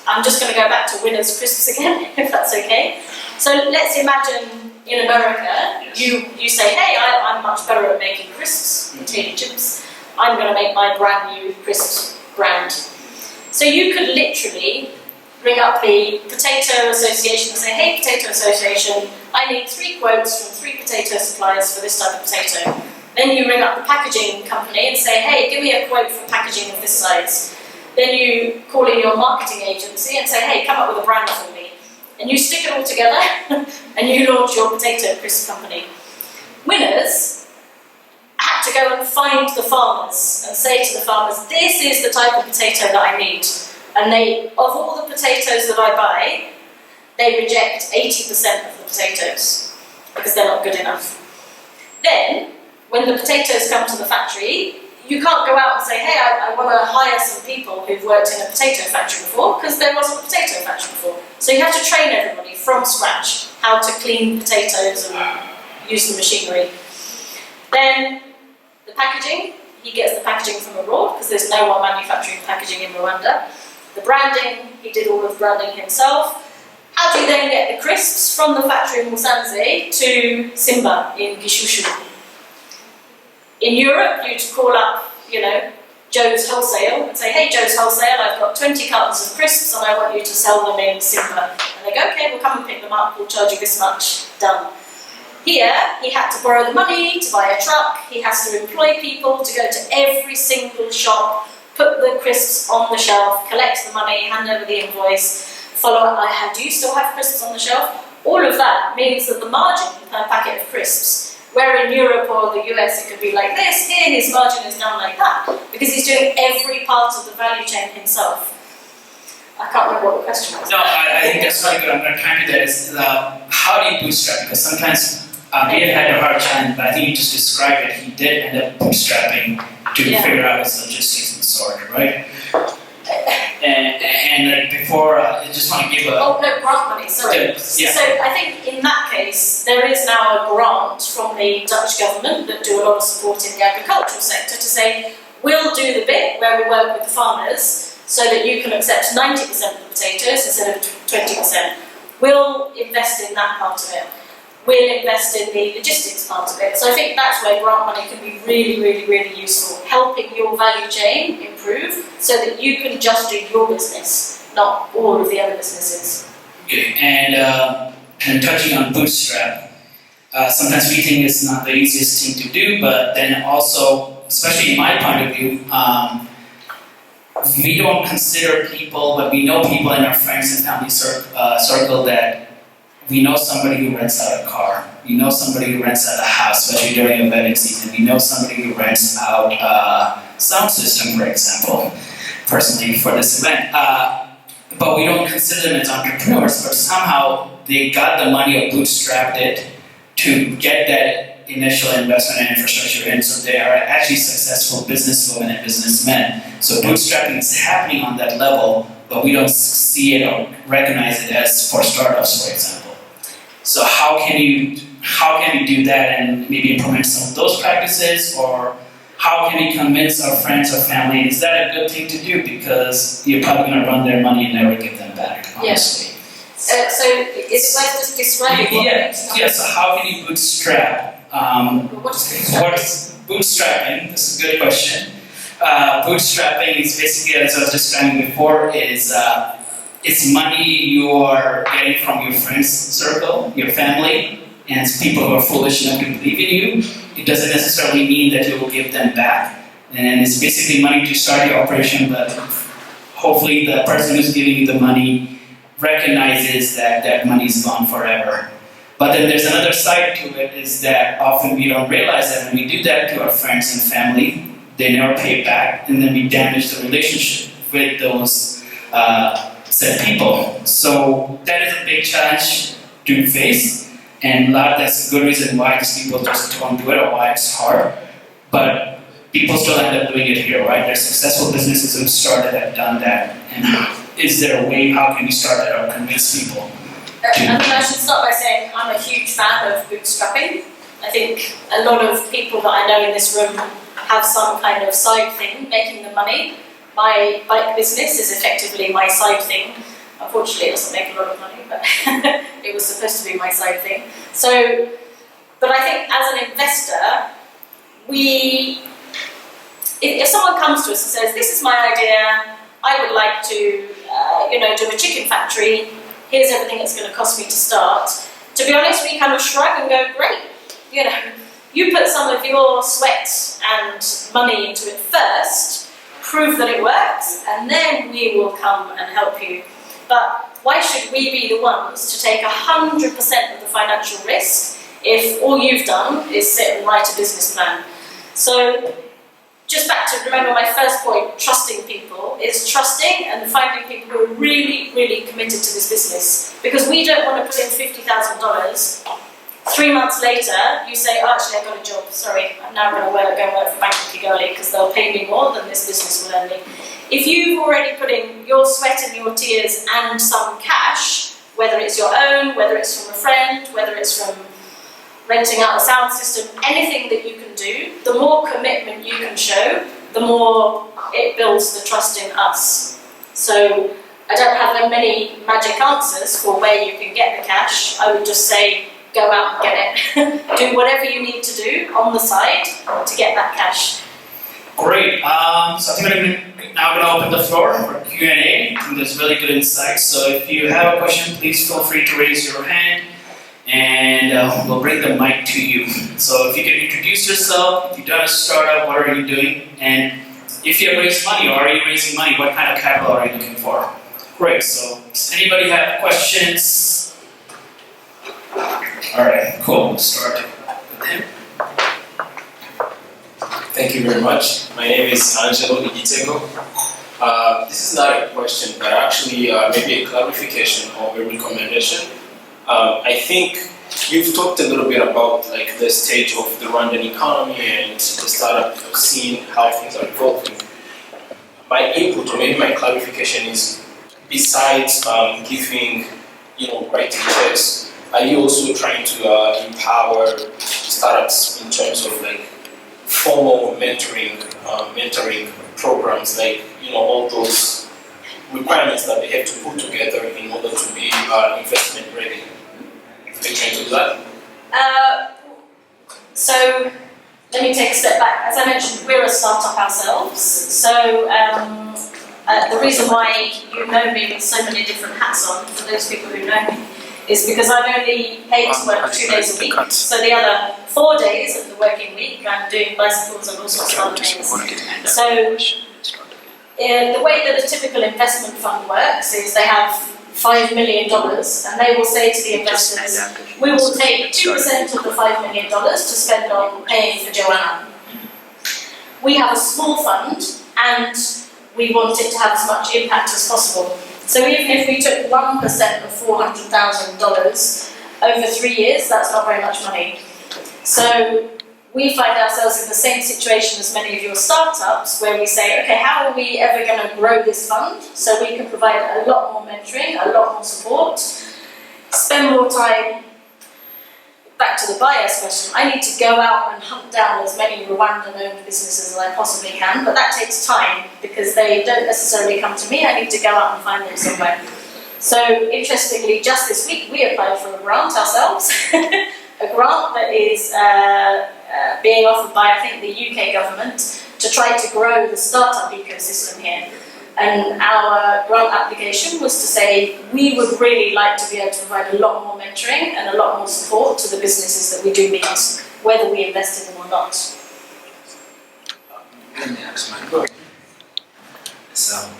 I'm just going to go back to Winners Crisps again, if that's okay. So let's imagine in America, you say, hey, I'm much better at making crisps, potato chips. I'm going to make my brand new crisps brand. So you could literally ring up the Potato Association and say, hey, Potato Association, I need 3 quotes from 3 potato suppliers for this type of potato. Then you ring up the packaging company and say, hey, give me a quote for packaging of this size. Then you call in your marketing agency and say, hey, come up with a brand for me. And you stick it all together and you launch your potato crisp company. Winners had to go and find the farmers and say to the farmers, this is the type of potato that I need. And they, of all the potatoes that I buy, they reject 80% of the potatoes because they're not good enough. Then, when the potatoes come to the factory, you can't go out and say, hey, I want to hire some people who've worked in a potato factory before, because there wasn't a potato factory before. So you have to train everybody from scratch how to clean potatoes and use the machinery. Then the packaging, he gets the packaging from abroad, because there's no one manufacturing packaging in Rwanda. The branding, he did all of the branding himself. How do you then get the crisps from the factory in Musanze to Simba in Gishushu? In Europe, you'd call up, Joe's Wholesale and say, hey, Joe's Wholesale, I've got 20 cartons of crisps and I want you to sell them in Simba. And they go, okay, we'll come and pick them up, we'll charge you this much, done. Here, he had to borrow the money to buy a truck, he has to employ people to go to every single shop, put the crisps on the shelf, collect the money, hand over the invoice, follow up, do you still have crisps on the shelf? All of that means that the margin per packet of crisps, where in Europe or the US it could be like this, here his margin is down like that, because he's doing every part of the value chain himself. I can't remember what the question was. No, I think that's really good. I'm going to try to do that is, how do you bootstrap? Because sometimes David had a hard time, but I think you just described it. He did end up bootstrapping to figure out his logistics and sort, right? And before, I just want to give a... Oh, no, grant money, sorry. Yeah. So I think in that case, there is now a grant from the Dutch government that do a lot of support in the agricultural sector to say, we'll do the bit where we work with the farmers so that you can accept 90% of the potatoes instead of 20%. We'll invest in that part of it. We'll invest in the logistics part of it. So I think that's where grant money can be really, really, really useful, helping your value chain improve so that you can just do your business, not all of the other businesses. Okay, and touching on bootstrap, sometimes we think it's not the easiest thing to do, but then also, especially in my point of view, we don't consider people, but we know people in our friends and family circle that we know somebody who rents out a car. We know somebody who rents out a house, especially during a wedding season. We know somebody who rents out a sound system, for example, personally for this event. But we don't consider them as entrepreneurs, but somehow they got the money or bootstrapped it to get that initial investment and infrastructure in, so they are actually successful businesswomen and businessmen. So bootstrapping is happening on that level, but we don't see it or recognize it as for startups, for example. So how can you do that and maybe implement some of those practices, or how can we convince our friends or family, is that a good thing to do? Because you're probably going to run their money and never give them back, honestly. So is it worth just describing what it is? Yeah, so how can you bootstrap? What is bootstrapping? This is a good question. Bootstrapping is basically, as I was describing before, it's money you're getting from your friends circle, your family, and people who are foolish enough to believe in you. It doesn't necessarily mean that you will give them back. And it's basically money to start your operation, but hopefully the person who's giving you the money recognizes that that money is gone forever. But then there's another side to it, is that often we don't realize that when we do that to our friends and family, they never pay back, and then we damage the relationship with those said people. So that is a big challenge to face, and that's a good reason why these people just don't do it, or why it's hard. But people still end up doing it here, right? There's successful businesses who started that, done that, and is there a way, how can you start that or convince people? I should start by saying I'm a huge fan of bootstrapping. I think a lot of people that I know in this room have some kind of side thing making them money. My bike business is effectively my side thing. Unfortunately, it doesn't make a lot of money, but it was supposed to be my side thing. So, but I think as an investor, if someone comes to us and says, this is my idea, I would like to do a chicken factory, here's everything it's going to cost me to start. To be honest, we kind of shrug and go, great. You put some of your sweat and money into it first, prove that it works, and then we will come and help you. But why should we be the ones to take 100% of the financial risk if all you've done is sit and write a business plan? So, just back to remember my first point, trusting people, is trusting and finding people who are really, really committed to this business. Because we don't want to put in $50,000. 3 months later, you say, oh, actually, I've got a job. Sorry, I'm now going to go and work for Bank of Kigali because they'll pay me more than this business will earn me. If you've already put in your sweat and your tears and some cash, whether it's your own, whether it's from a friend, whether it's from renting out a sound system, anything that you can do, the more commitment you can show, the more it builds the trust in us. So I don't have many magic answers for where you can get the cash. I would just say, go out and get it. Do whatever you need to do on the side to get that cash. Great. So I think I'm now going to open the floor for Q&A. I think there's really good insights. So if you have a question, please feel free to raise your hand, and we'll bring the mic to you. So if you can introduce yourself, if you've done a startup, what are you doing? And if you have raised money, or are you raising money, what kind of capital are you looking for? Great. So does anybody have questions? All right, cool. We'll start with him. Thank you very much. My name is Angelo Igitego. This is not a question, but actually maybe a clarification or a recommendation. I think you've talked a little bit about the stage of the Rwandan economy and the startup scene, how things are evolving. My input or maybe my clarification is, besides giving, writing checks, are you also trying to empower startups in terms of formal mentoring programs, all those requirements that they have to put together in order to be investment ready? Are you trying to do that? So let me take a step back. As I mentioned, we're a startup ourselves. So the reason why you know me with so many different hats on, for those people who know me, is because I'm only paid to work 2 days a week. So the other 4 days of the working week, I'm doing bicycles and all sorts of other things. So the way that a typical investment fund works is they have $5 million, and they will say to the investors, we will take 2% of the $5 million to spend on paying for Joanna. We have a small fund, and we want it to have as much impact as possible. So even if we took 1% of $400,000 over 3 years, that's not very much money. So we find ourselves in the same situation as many of your startups, where we say, okay, how are we ever going to grow this fund so we can provide a lot more mentoring, a lot more support, spend more time. Back to the bias question, I need to go out and hunt down as many Rwandan-owned businesses as I possibly can, but that takes time because they don't necessarily come to me. I need to go out and find them somewhere. So interestingly, just this week we applied for a grant ourselves, a grant that is being offered by, I think, the UK government to try to grow the startup ecosystem here. And our grant application was to say we would really like to be able to provide a lot more mentoring and a lot more support to the businesses that we do meet, whether we invest in them or not.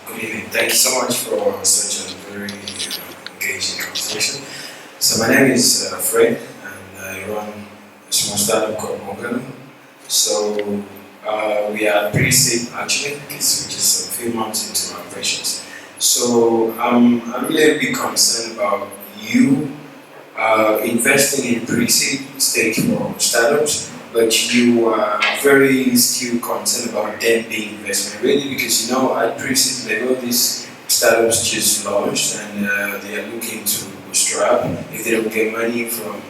Good evening. Thank you so much for such a very engaging conversation. So my name is Fred, and I run a small startup called Morgan. So we are pretty safe actually, because we're just a few months into our operations. So I'm really a bit concerned about you investing in pre-seed stage for startups, but you are very still concerned about them being investment ready, because at pre-seed level these startups just launched and they are looking to bootstrap. If they don't get money from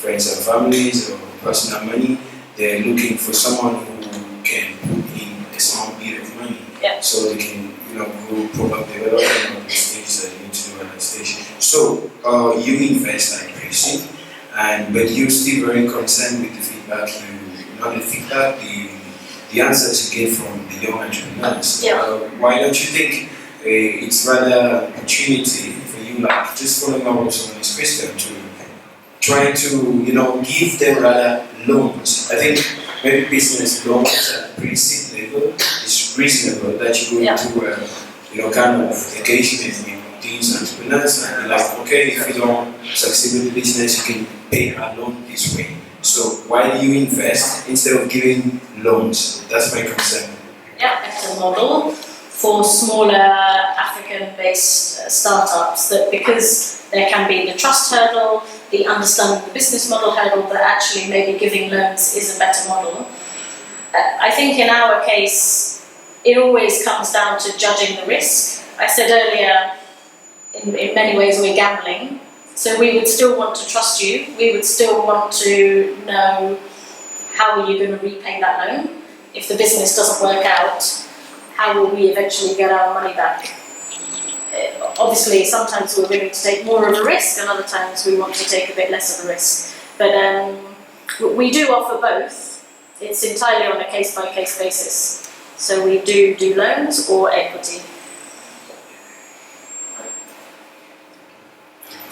friends and families or personal money. They're looking for someone who can put in a small bit of money, Yeah. so they can, grow product development or the things that you need to do at that stage. So you invest like crazy, but you're still very concerned with the feedback not the feedback, the answers you get from the young entrepreneurs. Yeah. Why don't you think it's rather an opportunity for you, like just following up with someone's question, to try to give them rather loans? I think maybe business loans at pre-seed level is reasonable, that you go into kind of engagement with these entrepreneurs and you're like, okay, if you don't succeed with the business, you can pay a loan this way. So why do you invest instead of giving loans? That's my concern. Yeah, better model for smaller African-based startups, that because there can be the trust hurdle, the understanding the business model hurdle, that actually maybe giving loans is a better model. I think in our case, it always comes down to judging the risk. I said earlier, in many ways we're gambling, so we would still want to trust you, we would still want to know how are you going to repay that loan. If the business doesn't work out, how will we eventually get our money back? Obviously, sometimes we're willing to take more of a risk, and other times we want to take a bit less of a risk. But we do offer both. It's entirely on a case-by-case basis. So we do loans or equity.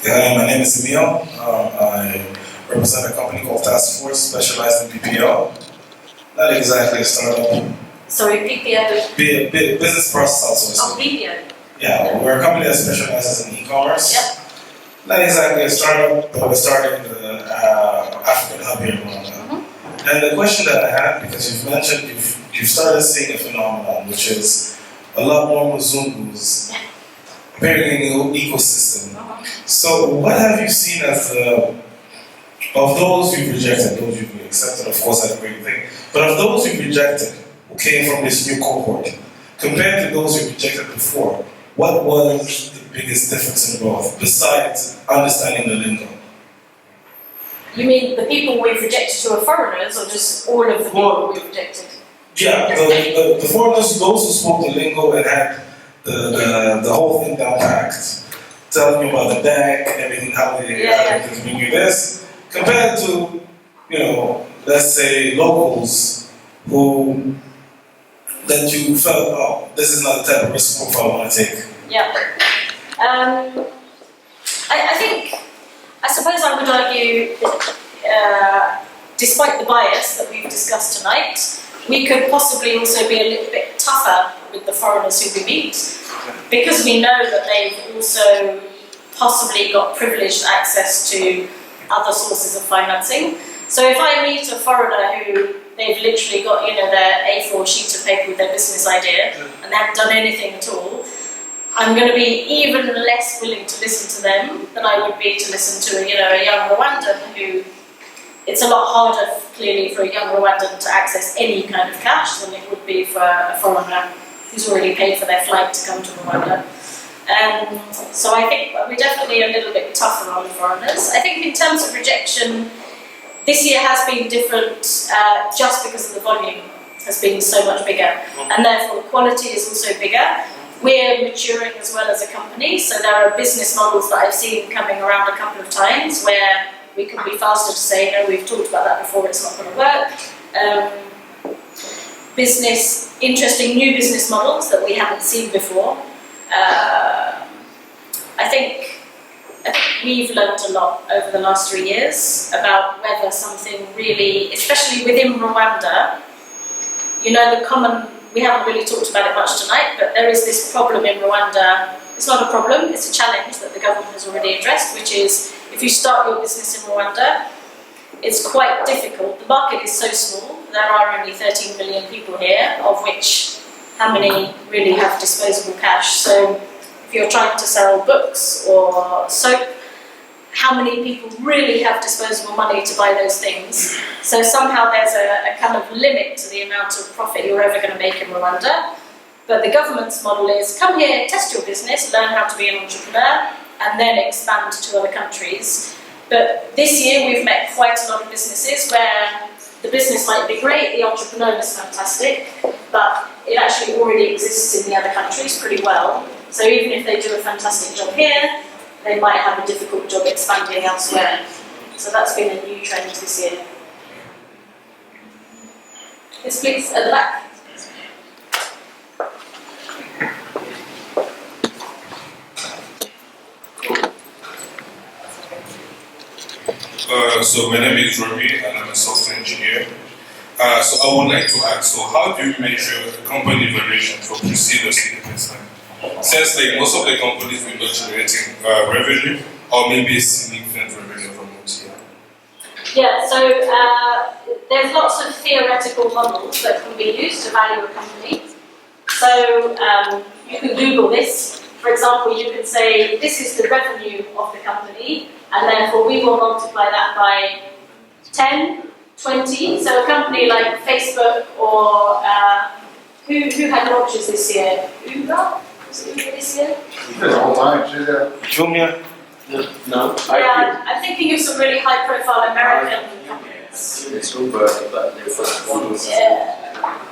Yeah, my name is Emil. I represent a company called Task Force, specialized in BPO. Not exactly a startup. Sorry, PPO? Business process outsourcing. Oh, PPO. Yeah, we're a company that specializes in e-commerce. Yep. Not exactly a startup, but we started in the African hub here in Rwanda. And the question that I had, because you've mentioned you've started seeing a phenomenon, which is a lot more Mzungus appearing in the ecosystem. So what have you seen as of those you've rejected, those you've accepted, of course that's a great thing, but of those you've rejected who came from this new cohort, compared to those you rejected before, what was the biggest difference in growth, besides understanding the lingo? You mean the people we've rejected who are foreigners, or just all of the people we've rejected? Yeah, the foreigners, those who spoke the lingo and had the whole thing down packed, telling you about the deck, everything, how they bring you this, compared to, let's say locals who that you felt, oh, this is not the type of risk profile I want to take. Yeah. I suppose I would argue, despite the bias that we've discussed tonight, we could possibly also be a little bit tougher with the foreigners who we meet, because we know that they've also possibly got privileged access to other sources of financing. So if I meet a foreigner who they've literally got, their A4 sheet of paper with their business idea and they haven't done anything at all, I'm going to be even less willing to listen to them than I would be to listen to a young Rwandan who, it's a lot harder clearly for a young Rwandan to access any kind of cash than it would be for a foreigner who's already paid for their flight to come to Rwanda. So I think we're definitely a little bit tougher on the foreigners. I think in terms of rejection, this year has been different just because of the volume has been so much bigger, and therefore the quality is also bigger. We're maturing as well as a company, so there are business models that I've seen coming around a couple of times where we can be faster to say, no, we've talked about that before, it's not going to work. Interesting new business models that we haven't seen before. I think we've learned a lot over the last 3 years about whether something really, especially within Rwanda, we haven't really talked about it much tonight, but there is this problem in Rwanda. It's not a problem, it's a challenge that the government has already addressed, which is if you start your business in Rwanda, it's quite difficult. The market is so small, there are only 13 million people here, of which how many really have disposable cash? So if you're trying to sell books or soap, how many people really have disposable money to buy those things? So somehow there's a kind of limit to the amount of profit you're ever going to make in Rwanda. But the government's model is come here, test your business, learn how to be an entrepreneur, and then expand to other countries. But this year we've met quite a lot of businesses where the business might be great, the entrepreneur is fantastic, but it actually already exists in the other countries pretty well. So even if they do a fantastic job here, they might have a difficult job expanding elsewhere. So that's been a new trend this year. Yes, please, at the back. So my name is Robbie and I'm a software engineer. So I would like to ask, so how do you measure a company valuation for pre-seed or seed investment? Since like most of the companies will not generating revenue or maybe a significant revenue from it. Yeah, so there's lots of theoretical models that can be used to value a company. So you can Google this. For example, you could say, this is the revenue of the company, and therefore we will multiply that by 10, 20. So a company like Facebook or who had launches this year? Uber? Was it Uber this year? Jumia. No, Yeah, I'm thinking of some really high-profile American companies. it's Uber, but the first one was. Yeah.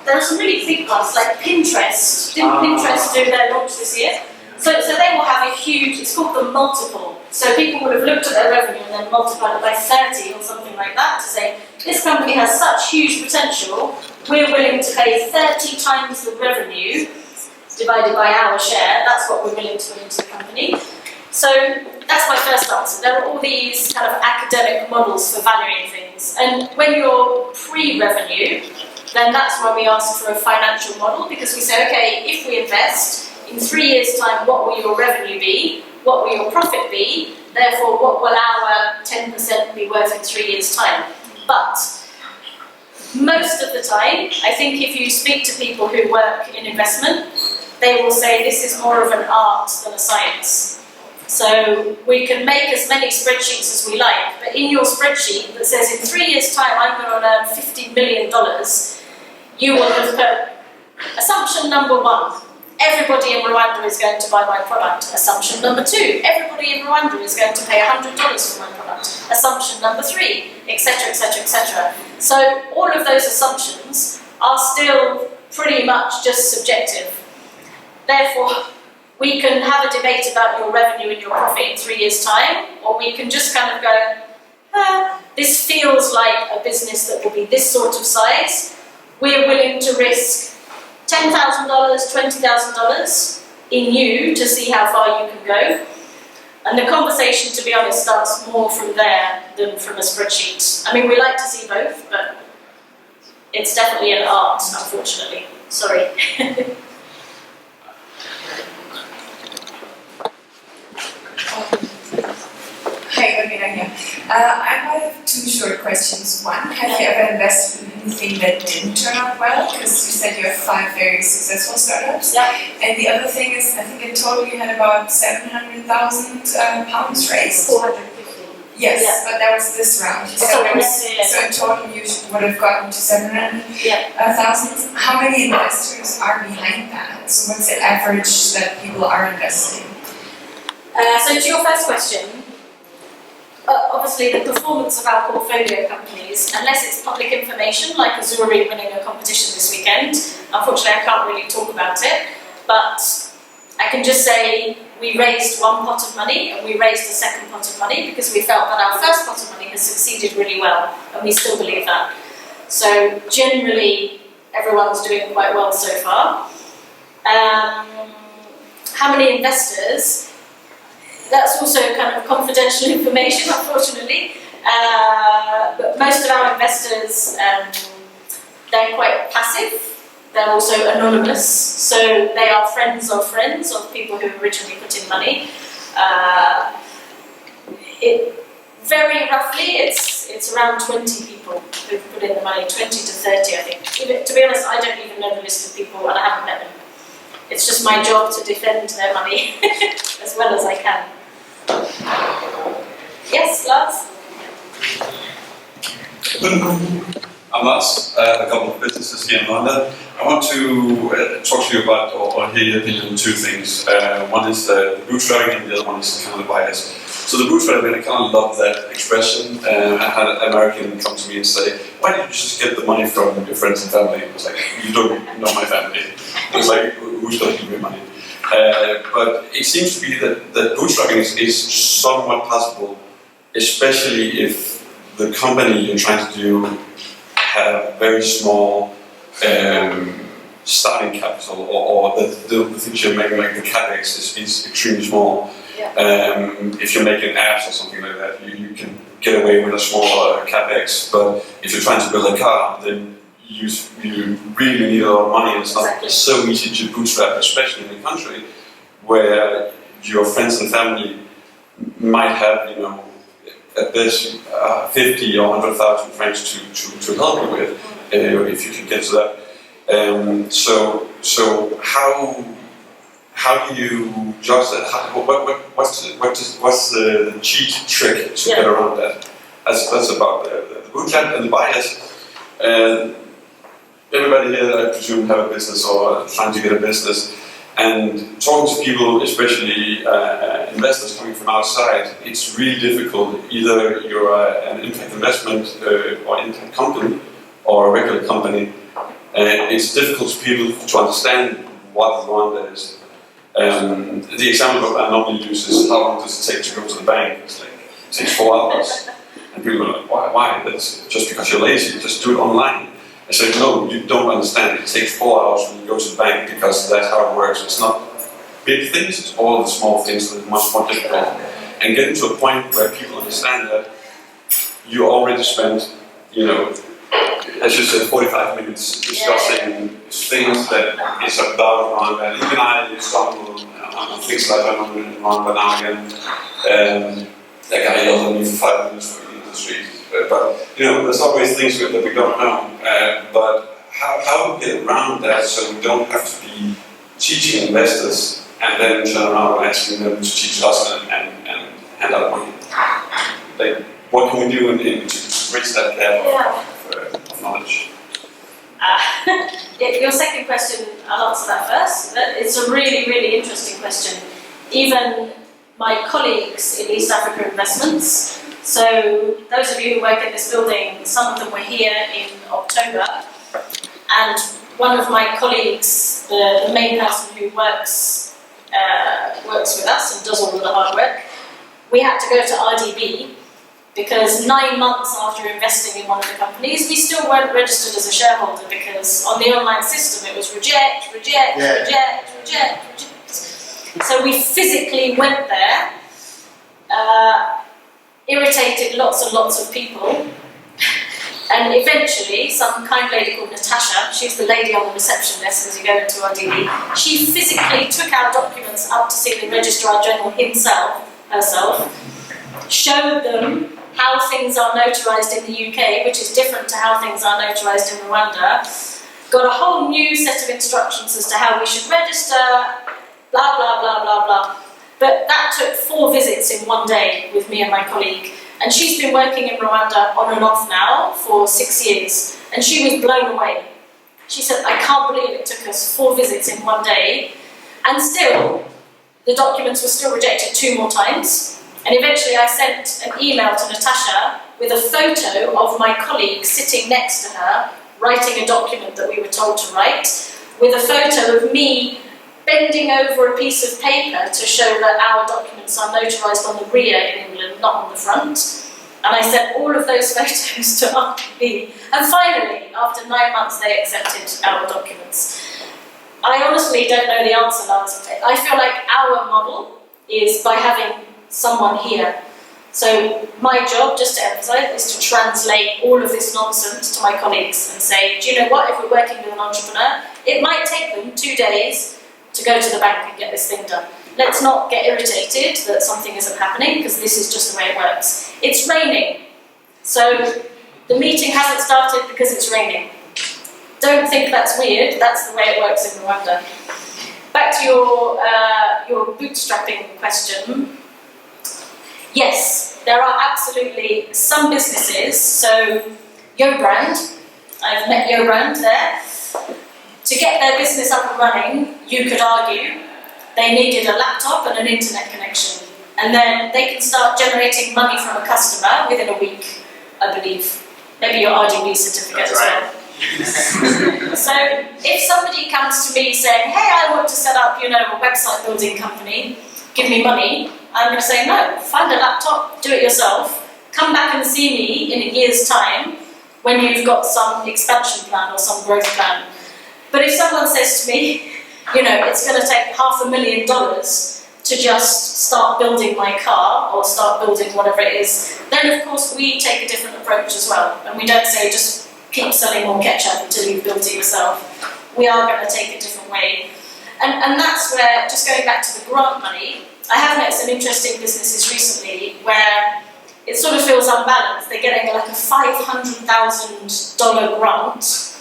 There are some really big ones, like Pinterest. Didn't Pinterest do their launch this year? So they will have a huge, it's called the multiple. So people would have looked at their revenue and then multiplied it by 30 or something like that to say, this company has such huge potential, we're willing to pay 30 times the revenue divided by our share. That's what we're willing to put into the company. So that's my first answer. There are all these kind of academic models for valuing things. And when you're pre-revenue, then that's when we ask for a financial model, because we say, okay, if we invest, in 3 years' time, what will your revenue be? What will your profit be? Therefore, what will our 10% be worth in 3 years' time? But most of the time, I think if you speak to people who work in investment, they will say this is more of an art than a science. So we can make as many spreadsheets as we like, but in your spreadsheet that says in 3 years' time I'm going to earn $50 million, you will have put assumption number 1. Everybody in Rwanda is going to buy my product. Assumption number 2, everybody in Rwanda is going to pay $100 for my product. Assumption number 3, etc., etc., etc. So all of those assumptions are still pretty much just subjective. Therefore, we can have a debate about your revenue and your profit in 3 years' time, or we can just kind of go, this feels like a business that will be this sort of size. We're willing to risk $10,000, $20,000 in you to see how far you can go. And the conversation, to be honest, starts more from there than from a spreadsheet. I mean, we like to see both, but it's definitely an art, unfortunately. Sorry. Hi, Amina here. I might have 2 short questions. One, have you ever invested in anything that didn't turn out well? Because you said you have 5 very successful startups. Yeah. And the other thing is, I think in total you had about £700,000 pounds raised. 450. Yes, Yeah. but that was this round. So, Sorry, there was, yeah. so in total you would have gotten to 700,000. How many investors are behind that? So what's the average that people are investing? So to your first question, obviously the performance of our portfolio companies, unless it's public information like Azuri winning a competition this weekend, unfortunately I can't really talk about it, but I can just say we raised 1 pot of money and we raised a second pot of money because we felt that our first pot of money has succeeded really well, and we still believe that. So generally everyone's doing quite well so far. How many investors? That's also kind of confidential information, unfortunately. But most of our investors, they're quite passive. They're also anonymous, so they are friends of people who originally put in money. Very roughly, it's around 20 people who've put in the money, 20 to 30, I think. Even, to be honest, I don't even know the list of people, and I haven't met them. It's just my job to defend their money as well as I can. Yes, Lars? I'm Lars, a couple of businesses here in London. I want to talk to you about, or hear your opinion on 2 things. One is the bootstrapping and the other one is kind of the bias. So the bootstrapping, I kind of love that expression. I had an American come to me and say, why did you just get the money from your friends and family? I was like, you don't know my family. I was like, who's going to give me money? But it seems to be that bootstrapping is somewhat possible, especially if the company you're trying to do have very small starting capital, or the things you're making, like the capex, is extremely small. Yeah. If you're making apps or something like that, you can get away with a smaller capex. But if you're trying to build a car, then you really need a lot of money, and it's not so easy to bootstrap, especially in a country where your friends and family might have, at best 50 or 100,000 francs to help you with, if you can get to that. So how do you judge that? What's the cheat trick to get around that? That's about the bootstrap and the bias. Everybody here, I presume, have a business or trying to get a business. And talking to people, especially investors coming from outside, it's really difficult. Either you're an impact investment or impact company or a regular company. It's difficult for people to understand what Rwanda is. The example that I normally use is, how long does it take to go to the bank? It's like, it takes 4 hours. And people are like, why? That's just because you're lazy, just do it online. I said, no, you don't understand. It takes 4 hours when you go to the bank, because that's how it works. It's not big things, it's all the small things that are much more difficult. And getting to a point where people understand that you already spent, as you said, 45 minutes discussing things that is about Rwanda. Even I stumble on things that I don't know in Rwanda now again. That guy yelled at me for 5 minutes for the industry. But there's always things that we don't know. But how do we get around that so we don't have to be teaching investors and then turn around and asking them to teach us and hand out money? Like, what can we do to bridge that gap of knowledge? Your second question, I'll answer that first. It's a really, really interesting question. Even my colleagues in East Africa Investments, so those of you who work in this building, some of them were here in October, and one of my colleagues, the main person who works with us and does all of the hard work, we had to go to RDB because 9 months after investing in one of the companies, we still weren't registered as a shareholder, because on the online system it was reject. So we physically went there, irritated lots and lots of people, and eventually some kind lady called Natasha, she's the lady on the reception desk as you go into RDB, she physically took our documents up to see the Registrar General herself, showed them how things are notarized in the UK, which is different to how things are notarized in Rwanda, got a whole new set of instructions as to how we should register, blah, blah, blah, blah, blah. But that took 4 visits in one day with me and my colleague. And she's been working in Rwanda on and off now for 6 years. And she was blown away. She said, I can't believe it took us 4 visits in one day. And still, the documents were still rejected 2 more times. And eventually I sent an email to Natasha with a photo of my colleague sitting next to her, writing a document that we were told to write, with a photo of me bending over a piece of paper to show that our documents are notarized on the rear in England, not on the front. And I sent all of those photos to RDB. And finally, after 9 months, they accepted our documents. I honestly don't know the answer, Lars. I feel like our model is by having someone here. So my job, just to emphasize, is to translate all of this nonsense to my colleagues and say, do you know what, if we're working with an entrepreneur, it might take them 2 days to go to the bank and get this thing done. Let's not get irritated that something isn't happening, because this is just the way it works. It's raining, so the meeting hasn't started because it's raining. Don't think that's weird, that's the way it works in Rwanda. Back to your bootstrapping question. Yes, there are absolutely some businesses, so YoBrand, I've met YoBrand there. To get their business up and running, you could argue, they needed a laptop and an internet connection. and then they can start generating money from a customer within a week, I believe. Maybe your RGB certificate as well. So if somebody comes to me saying, hey, I want to set up, a website building company, give me money, I'm going to say, no, find a laptop, do it yourself, come back and see me in a year's time when you've got some expansion plan or some growth plan. But if someone says to me, it's going to take $500,000 to just start building my car or start building whatever it is, then of course we take a different approach as well. And we don't say just keep selling more ketchup until you've built it yourself. We are going to take a different way. And that's where, just going back to the grant money, I have met some interesting businesses recently where it sort of feels unbalanced. They're getting like a $500,000 grant,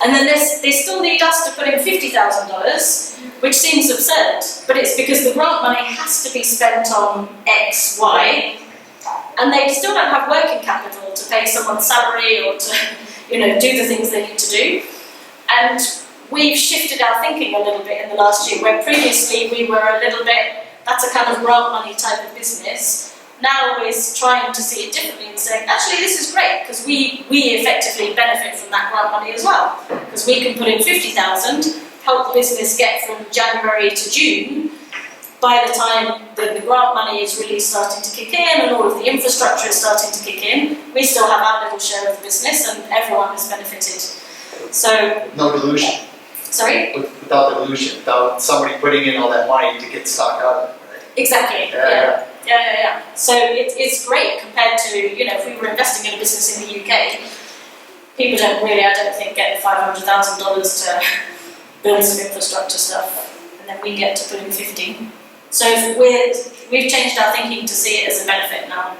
and then they still need us to put in $50,000, which seems absurd, but it's because the grant money has to be spent on X, Y, and they still don't have working capital to pay someone's salary or to, do the things they need to do. And we've shifted our thinking a little bit in the last year, where previously we were a little bit, that's a kind of grant money type of business. Now we're trying to see it differently and saying, actually this is great, because we effectively benefit from that grant money as well. Because we can put in 50,000, help the business get from January to June. By the time the grant money is really starting to kick in and all of the infrastructure is starting to kick in, we still have our little share of the business and everyone has benefited. So no dilution. Sorry? Without dilution, without somebody putting in all that money to get stock out of it, right? Exactly. Yeah. So it's great compared to, if we were investing in a business in the UK, people don't really, I don't think, get $500,000 to build some infrastructure stuff, and then we get to put in 15. So we've changed our thinking to see it as a benefit now.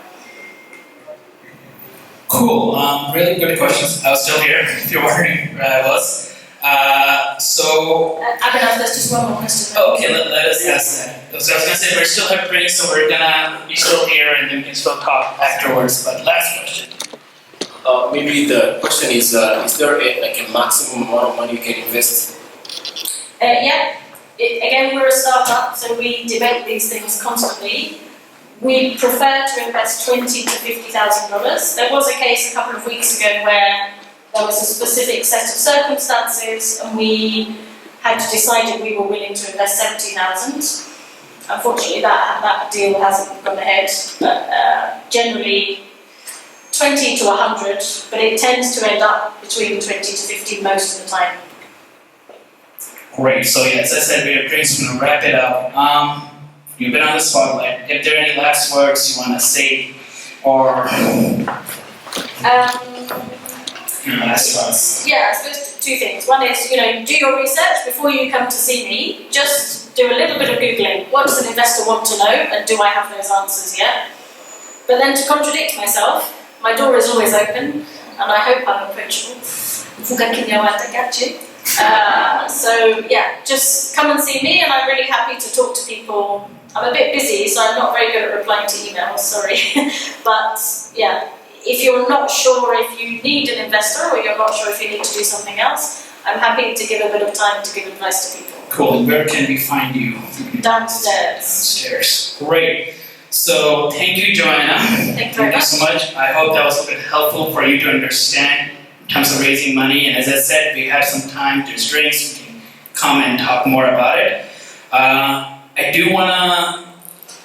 Cool. Really good questions. I was still here, if you're wondering where I was. Abhinav, there's just one more question. Okay, let us ask that. So I was going to say, we're still have break, so we're going to be still here and then we can still talk afterwards. But last question. Maybe the question is there a maximum amount of money you can invest? Again, we're a startup, so we debate these things constantly. We prefer to invest $20,000 to $50,000. There was a case a couple of weeks ago where there was a specific set of circumstances and we had decided we were willing to invest $70,000. Unfortunately, that deal hasn't gone ahead, but generally 20 to 100, but it tends to end up between 20 to 50 most of the time. Great. So as I said, we are going to wrap it up. You've been on the spotlight. If there are any last words you want to say, or last words? Yeah, I suppose two things. One is, do your research before you come to see me. Just do a little bit of Googling. What does an investor want to know, and do I have those answers yet? But then to contradict myself, my door is always open, and I hope I'm approachable. Just come and see me, and I'm really happy to talk to people. I'm a bit busy, so I'm not very good at replying to emails, sorry. But if you're not sure if you need an investor or you're not sure if you need to do something else, I'm happy to give a bit of time to give advice to people. Cool. And where can we find you? Downstairs. Downstairs. Great. So thank you, Joanna. Thank you so much. I hope that was a bit helpful for you to understand in terms of raising money. And as I said, we have some time to drinks. We can come and talk more about it. I do want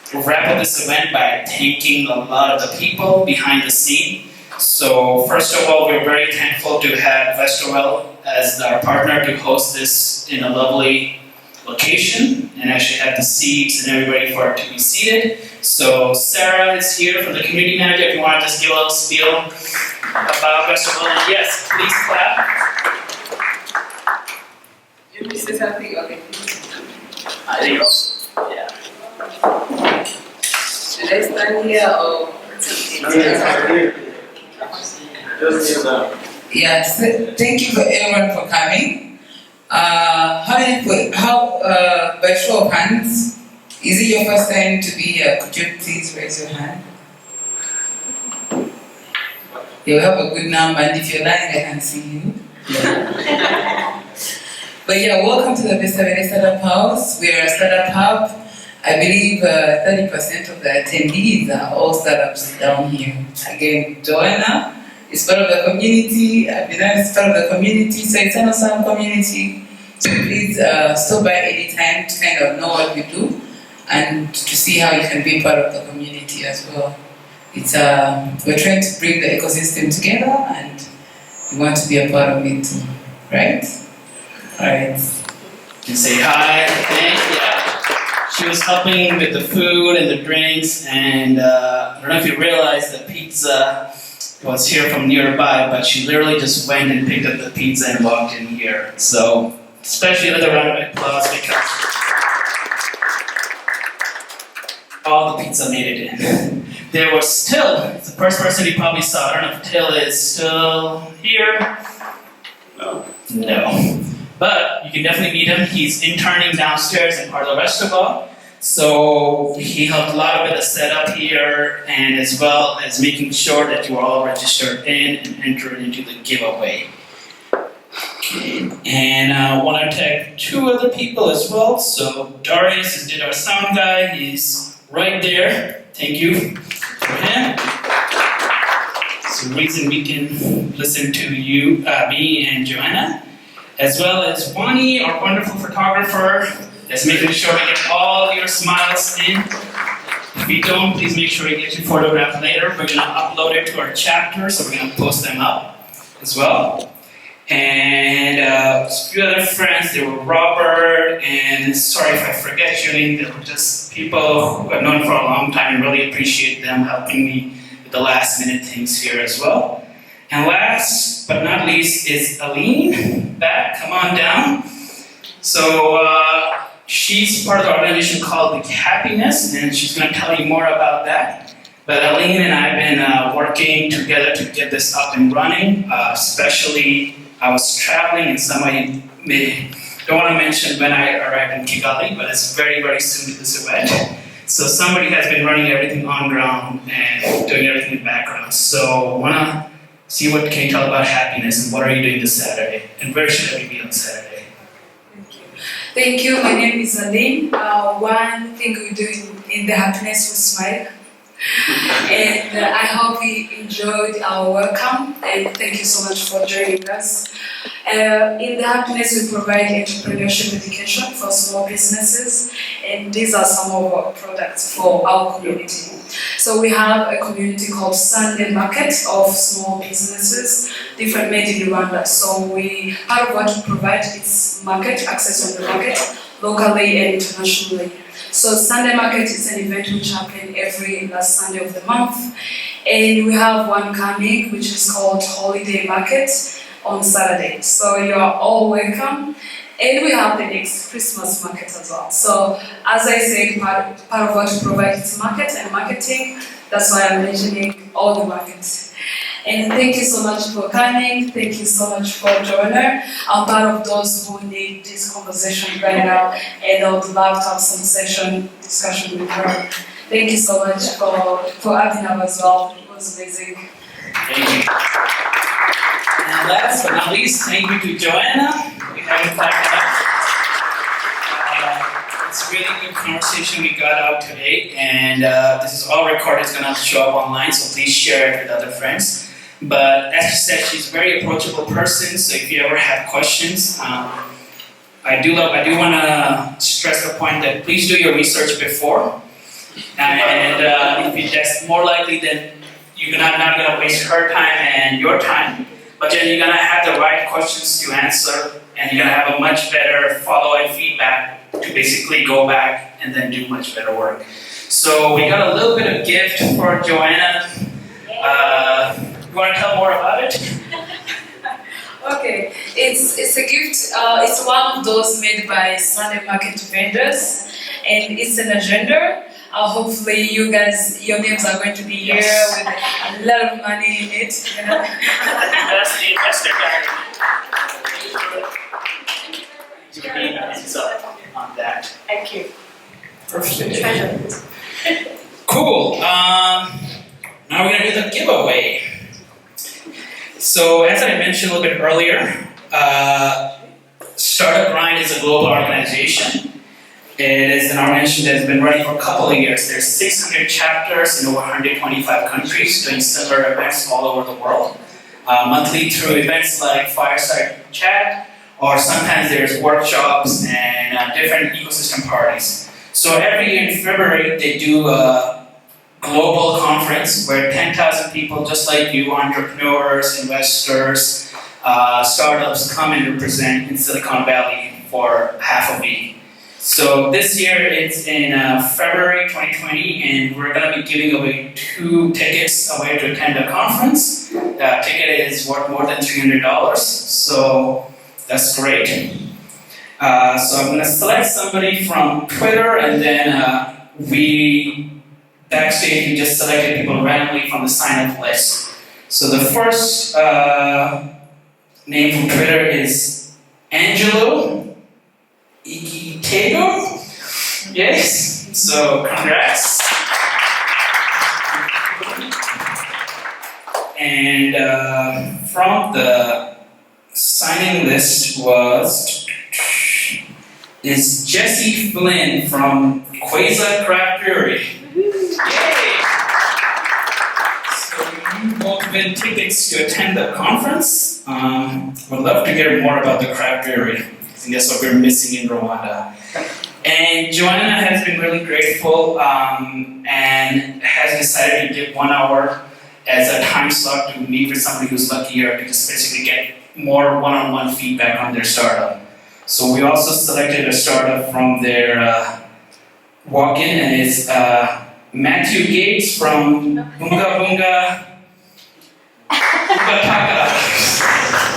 to wrap up this event by thanking a lot of the people behind the scene. So first of all, we're very thankful to have Westerwell as our partner to host this in a lovely location and actually have the seats and everybody for it to be seated. So Sarah is here from the community manager. If you want to just give a little spiel about Westerwell, yes, please clap. You want me to say something? Okay. I think also. Yeah. Should I stand here or? Yes, thank you for everyone for coming. By show of hands, is it your first time to be here? Could you please raise your hand? You have a good number, and if you're lying, I can see you. Yeah. But welcome to the Vista Valley Startup House. We are a startup hub. I believe 30% of the attendees are all startups down here. Again, Joanna is part of the community, Abhinav is part of the community, so it's an awesome community. So please stop by anytime to kind of know what we do and to see how you can be part of the community as well. It's we're trying to bring the ecosystem together and we want to be a part of it too, right? Alright. And say hi, yeah. She was helping with the food and the drinks, and I don't know if you realized the pizza was here from nearby, but she literally just went and picked up the pizza and walked in here. So, especially another round of applause because all the pizza made it in. There was still, the first person you probably saw, I don't know if Till is still here. No. But you can definitely meet him. He's interning downstairs in part of the restaurant. So he helped a lot with the setup here, and as well as making sure that you are all registered in and entered into the giveaway. Okay. And I want to tag 2 other people as well. So Darius is our sound guy. He's right there. Thank you for him. It's the reason we can listen to you, me and Joanna. As well as Wani, our wonderful photographer, that's making sure we get all your smiles in. If you don't, please make sure you get your photograph later. We're going to upload it to our chapter, so we're going to post them up as well. And a few other friends, they were Robert, and sorry if I forget your name, they were just people who I've known for a long time and really appreciate them helping me with the last minute things here as well. And last but not least is Aline, back, come on down. So she's part of the organization called Big Happiness, and she's going to tell you more about that. But Aline and I have been working together to get this up and running, especially I was traveling, and somebody don't want to mention when I arrived in Kigali, but it's very, very soon to this event. So somebody has been running everything on ground and doing everything in the background. So I want to see what can you tell about happiness and what are you doing this Saturday and where should we be on Saturday? Thank you. My name is Aline. One thing we do in the happiness we smile. And I hope you enjoyed our welcome and thank you so much for joining us. In the happiness we provide entrepreneurship education for small businesses, and these are some of our products for our community. So we have a community called Sunday Market of small businesses, different made in Rwanda. So part of what we provide is market, access on the market, locally and internationally. So Sunday Market is an event which happens every last Sunday of the month. And we have one coming which is called Holiday Market on Saturday. So you are all welcome. And we have the next Christmas market as well. So as I said, part of what we provide is market and marketing. That's why I'm mentioning all the markets. And thank you so much for coming. Thank you so much for joining. I'm part of those who need this conversation right now, and I would love to have some discussion with her. Thank you so much for having her as well. It was amazing. Thank you. And last but not least, thank you to Joanna. We haven't talked about it's a really good conversation we got out today, and this is all recorded. It's going to show up online, so please share it with other friends. But as she said, she's a very approachable person, so if you ever have questions, I do want to stress the point that please do your research before. And if that's more likely, then you're not going to waste her time and your time, but then you're going to have the right questions to answer, and you're going to have a much better follow-up feedback to basically go back and then do much better work. So we got a little bit of gift for Joanna. You want to tell more about it? Okay, it's a gift. It's one of those made by Sunday Market vendors, and it's an agenda. Hopefully, you guys, your names are going to be here with a lot of money in it. You know? That's the investor guy. On that. Thank you. Perfect. Treasure. Cool. Now we're gonna do the giveaway. So as I mentioned a little bit earlier, Startup Grind is a global organization. It is an organization that has been running for a couple of years. There's 600 chapters in over 125 countries doing similar events all over the world. Monthly through events like fireside chat, or sometimes there's workshops and different ecosystem parties. So every year in February, they do a global conference where 10,000 people just like you, entrepreneurs, investors, startups come and represent in Silicon Valley for half a week. So this year it's in February 2020, and we're going to be giving away 2 tickets away to attend the conference. The ticket is worth more than $300, so that's great. So I'm going to select somebody from Twitter, and then we backstage we just selected people randomly from the sign-up list. So the first name from Twitter is Angelo Ikitego? Yes, so congrats. And from the signing list is Jesse Flynn from Quasar Craft Brewery. Yay! So you both win tickets to attend the conference. Would love to hear more about the craft brewery. I think that's what we're missing in Rwanda. And Joanna has been really grateful and has decided to give 1 hour as a time slot to meet with somebody who's luckier to just basically get more one-on-one feedback on their startup. So we also selected a startup from their walk-in, and it's Matthew Gates from Bunga Bunga Taka.